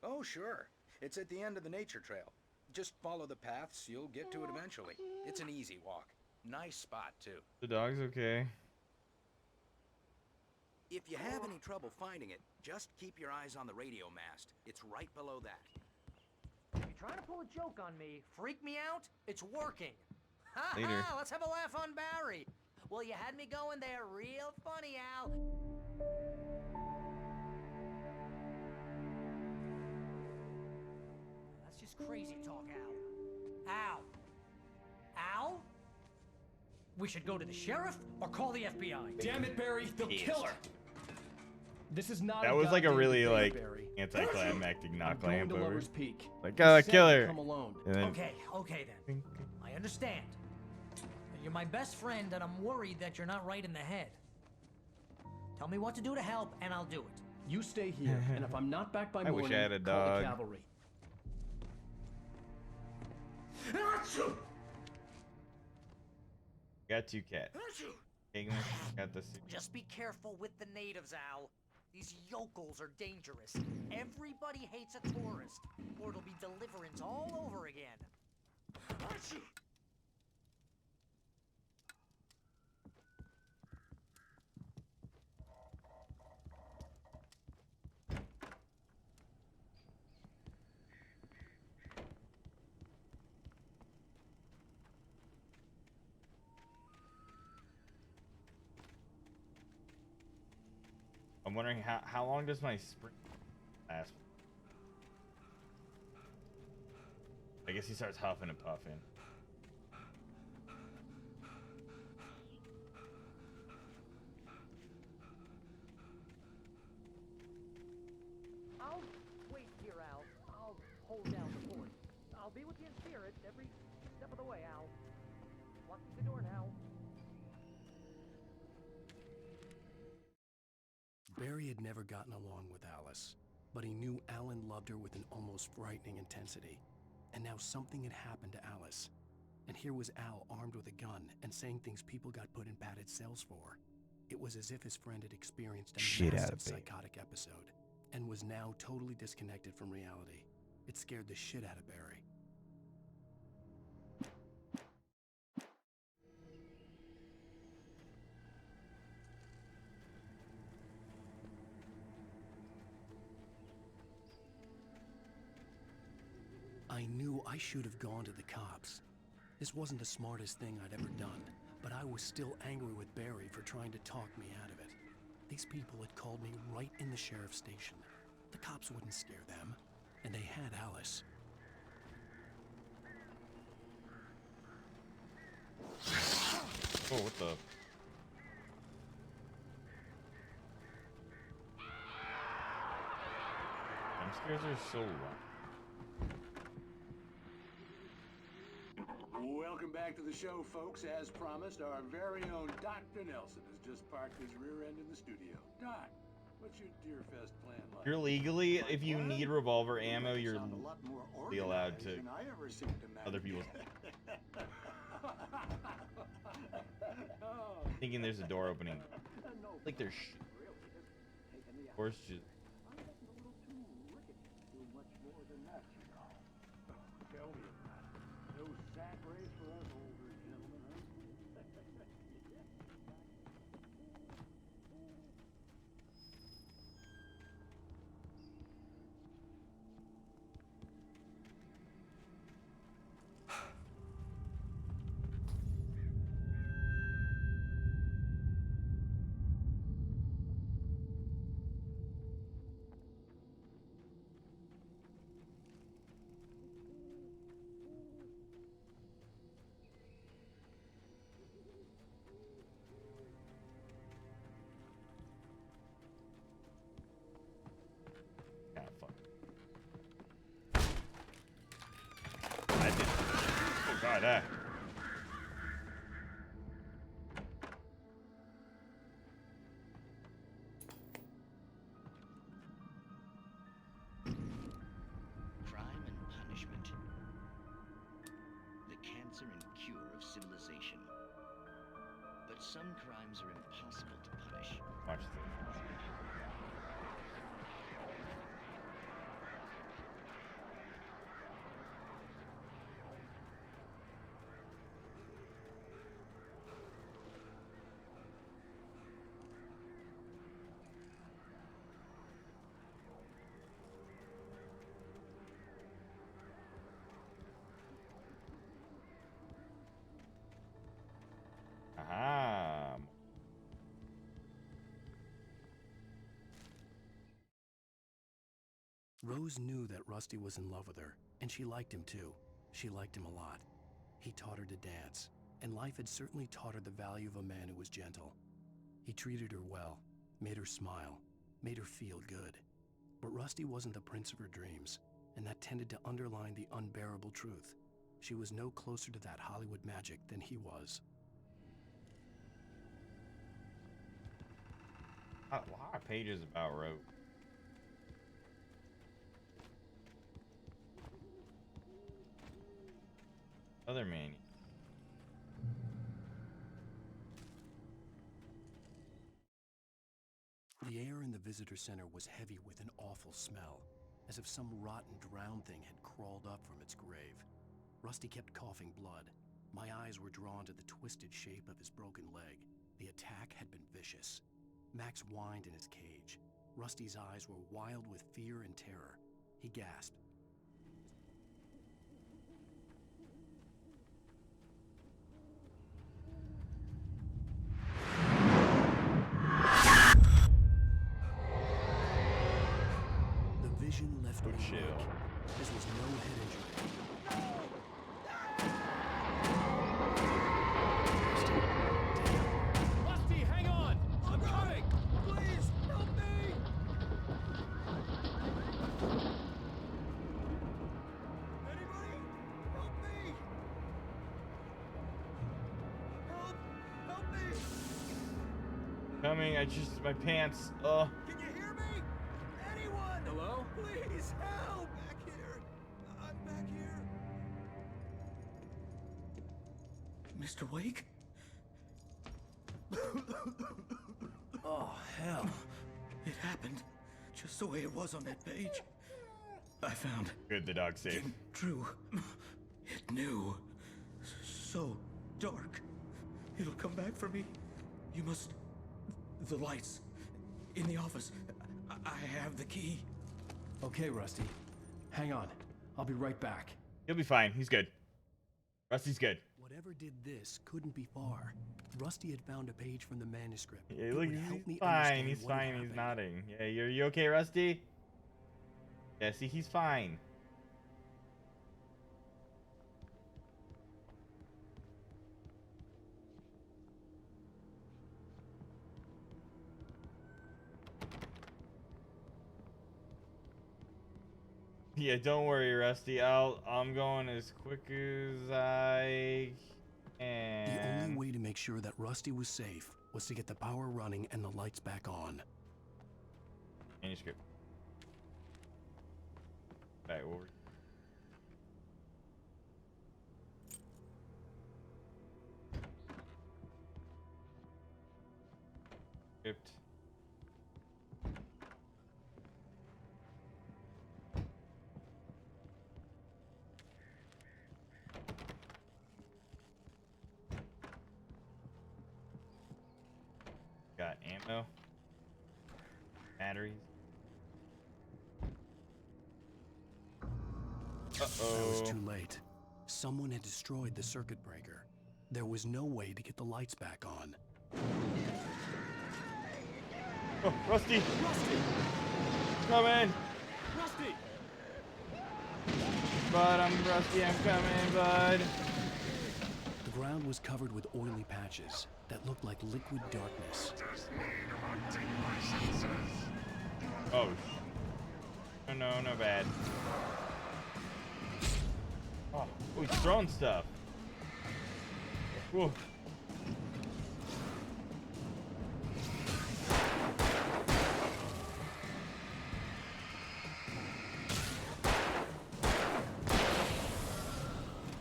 Oh, sure. It's at the end of the nature trail. Just follow the paths, you'll get to it eventually. It's an easy walk. Nice spot, too. The dog's okay. If you have any trouble finding it, just keep your eyes on the radio mast. It's right below that. You're trying to pull a joke on me, freak me out? It's working. Ha Later. ha, let's have a laugh on Barry. Well, you had me going there real funny, Al. That's just crazy talk, Al. Al? Al? We should go to the sheriff or call the FBI. Damn it, Barry, they'll kill her. This is not. That a was like a goddamn really debate, like Barry. anticlimactic knock I'm going lamp to over. Lover's Peak. Like, You oh, said kill to her. come alone. And then, Okay then. I understand. You're my best friend and I'm worried that you're not right in the head. Tell me what to do to help and I'll do it. You stay here, and if I'm not back by I wish morning, I had a call dog. the cavalry. got two cats. Kingman got the Just be careful with the natives, Al. These yokels are dangerous. Everybody hates a tourist, or it'll be deliverance all over again. I'm wondering how long does my sprint last? I guess he starts huffing and puffing. hold down the fort. I'll be with you in spirit every step of the way, Al. Locking the door now. Barry had never gotten along with Alice, but he knew Alan loved her with an almost frightening intensity. And now something had happened to Alice. And here was Al armed with a gun and saying things people got put in padded cells for. It was as if his friend had experienced a massive psychotic episode and was now totally disconnected from reality. It scared the shit out of Barry. I knew I should have gone to the cops. This wasn't the smartest thing I'd ever done, but I was still angry with Barry for trying to talk me out of it. These people had called me right in the sheriff's station. The cops wouldn't scare them, and they had Alice. Oh, what the? Jump scares are so wrong. Welcome back to the show, folks. As promised, our very own Dr. Nelson has just parked his rear end in the studio. Doc, what's your Deerfest plan like? You're legally, if you need revolver ammo, you're allowed to other people's. Thinking there's a door opening. Like there's horse just. Tell me about it. No sack race for us older gentlemen, huh? God, Crime and punishment. The cancer and cure of civilization. But some crimes are impossible to punish. Watch this. Aha. Rose knew that Rusty was in love with her, and she liked him too. She liked him a lot. He taught her to dance, and life had certainly taught her the value of a man who was gentle. He treated her well, made her smile, made her feel good. But Rusty wasn't the prince of her dreams, and that tended to underline the unbearable truth. She was no closer to that Hollywood magic than he was. A lot of pages about rope. Other manual. The air in the visitor center was heavy with an awful smell, as if some rotten drowned thing had crawled up from its grave. Rusty kept coughing blood. My eyes were drawn to the twisted shape of his broken leg. The attack had been vicious. Max whined in his cage. Rusty's eyes were wild with fear and terror. He gasped. The vision left me weak. This was no head injury. Rusty, hang on! I'm coming! Please, help me! Coming, I just my pants. Oh. Can you hear me? Anyone? Hello? Please help! Back here. I'm back here. Mr. Wake? Oh, hell. It happened just the way it was on that page. I found. Good, the dog's safe. True. It knew. So dark. It'll come back for me. You must. The lights. In the office. I have the key. Okay, Rusty. Hang on. I'll be right back. He'll be fine. He's good. Rusty's good. Whatever did this couldn't be far. Rusty had found a page from the manuscript. Yeah, It look, would help me he's fine. understand He's what had fine. He's happened. nodding. Yeah, you okay, Rusty? Yeah, see, he's fine. Yeah, don't worry, Rusty. I'm going as quick as I can. The only way to make sure that Rusty was safe was to get the power running and the lights back on. Manuscript. Back over. Script. Got ammo. Batteries. That was too late. Someone had destroyed the circuit breaker. There was no way to get the lights back on. Oh, Rusty! Rusty! Come in! Rusty! Bud, I'm Rusty, I'm coming, bud. The ground was covered with oily patches that looked like liquid darkness. Oh. Oh no, no bad. Oh, he's throwing stuff. Whoa.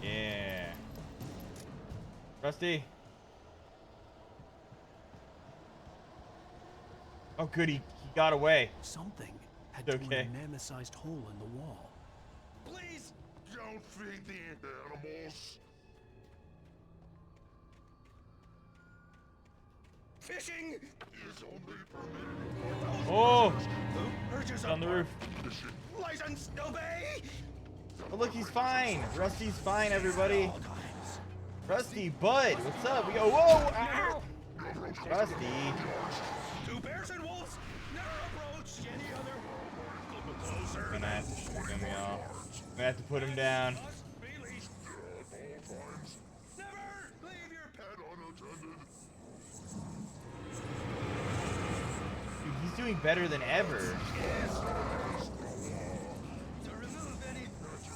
Yeah. Rusty. Oh, good, he got away. Something had It's torn okay. a mammoth-sized hole in the wall. Please don't feed the animals. Fishing is only permitted. Oh! Urges On the roof. License obey. Oh, look, he's fine. Rusty's fine, everybody. Rusty, bud, what's up? We go, whoa! Ow! Rusty. Two bears and wolves. Never approach any other. Closer. Gonna have to shoot him, y'all. Gonna have to put him down. Dude, he's doing better than ever.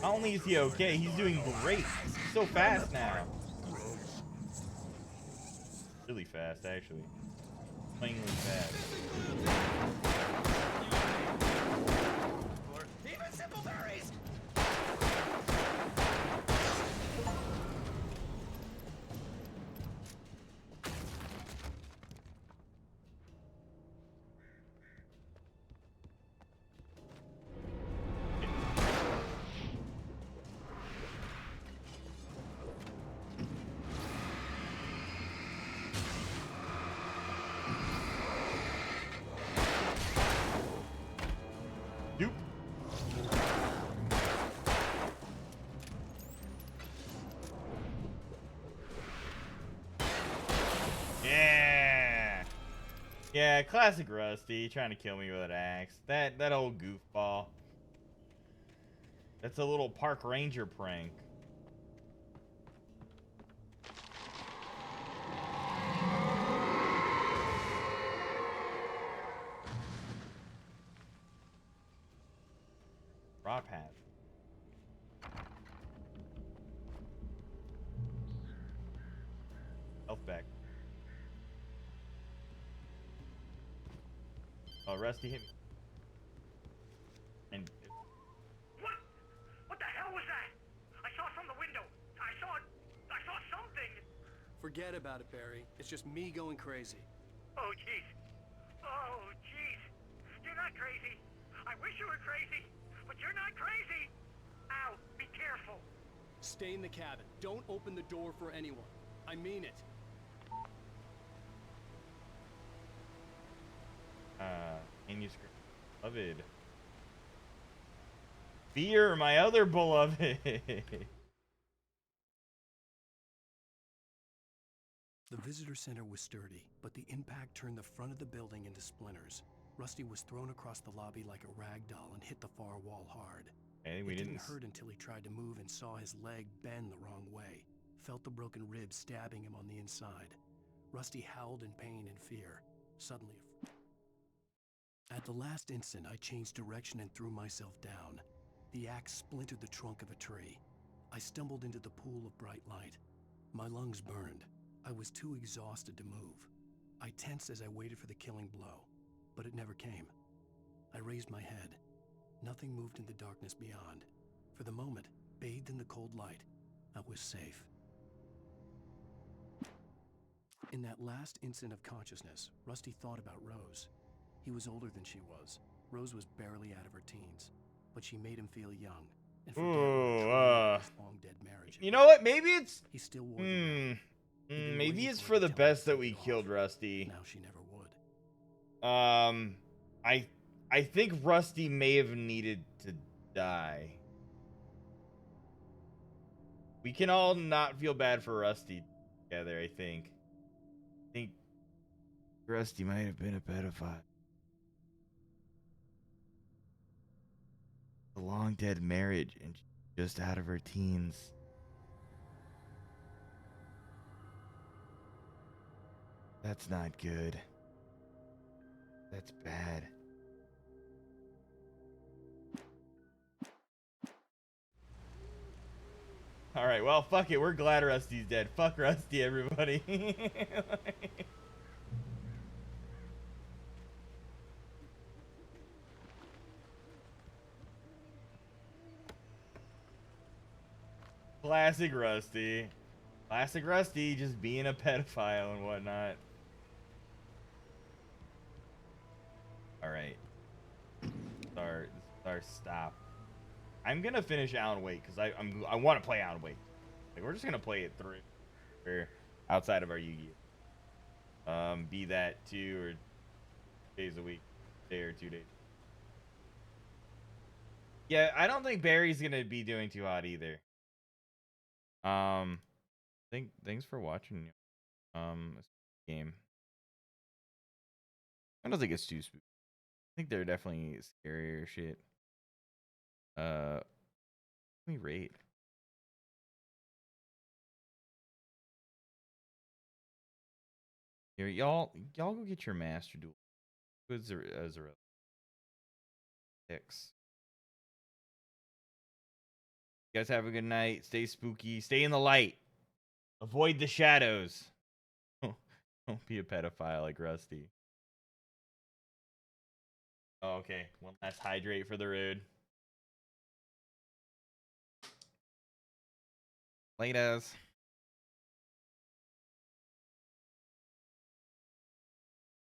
Not only is he okay, he's doing great. He's so fast now. Really fast, actually. Plainly fast. Even simple berries. Doop. Yeah. Yeah, classic Rusty trying to kill me with an axe. That old goofball. That's a little park ranger prank. Raw pad. Health back. Oh, Rusty hit me. And What the hell was that? I saw from the window. I saw something. Forget about it, Barry. It's just me going crazy. Oh, jeez. Oh, jeez. You're not crazy. I wish you were crazy, but you're not crazy. Ow, be careful. Stay in the cabin. Don't open the door for anyone. I mean it. Manuscript. Beloved. Fear, my other beloved. The visitor center was sturdy, but the impact turned the front of the building into splinters. Rusty was thrown across the lobby like a rag doll and hit the far wall hard. Hey, It didn't hurt until he tried to move and saw his leg bend the wrong way. Felt the broken ribs stabbing him on the inside. Rusty howled in pain and fear. Suddenly, at the last instant, I changed direction and threw myself down. The axe splintered the trunk of a tree. I stumbled into the pool of bright light. My lungs burned. I was too exhausted to move. I tensed as I waited for the killing blow, but it never came. I raised my head. Nothing moved in the darkness beyond. For the moment, bathed in the cold light, I was safe. In that last instant of consciousness, Rusty thought about Rose. He was older than she was. Rose was barely out of her teens, but she made him feel young and forget his long-dead marriage. You know what? Maybe it's... He still wore the ring. Maybe it's for the best that we killed Rusty. Now she never would. I think Rusty may have needed to die. We can all not feel bad for Rusty together, I think. I think Rusty might have been a pedophile. A long dead marriage and just out of her teens. That's not good. That's bad. Alright, well, fuck it. We're glad Rusty's dead. Fuck Rusty, everybody. Classic Rusty. Classic Rusty just being a pedophile and whatnot. Alright. Our stop. I'm gonna finish Alan Wake because I want to play Alan Wake. Like, we're just gonna play it through or outside of our Yu-Gi-Oh. Be that 2 or days a week, day or 2 days. Yeah, I don't think Barry's gonna be doing too hot either. Thanks for watching. Game. I don't think it's too spooky. I think they're definitely scarier shit. Let me rate. Here, y'all go get your Master Duel. As a 6. You guys have a good night. Stay spooky. Stay in the light. Avoid the shadows. Don't be a pedophile like Rusty. Oh, okay. One last hydrate for the road. Laters.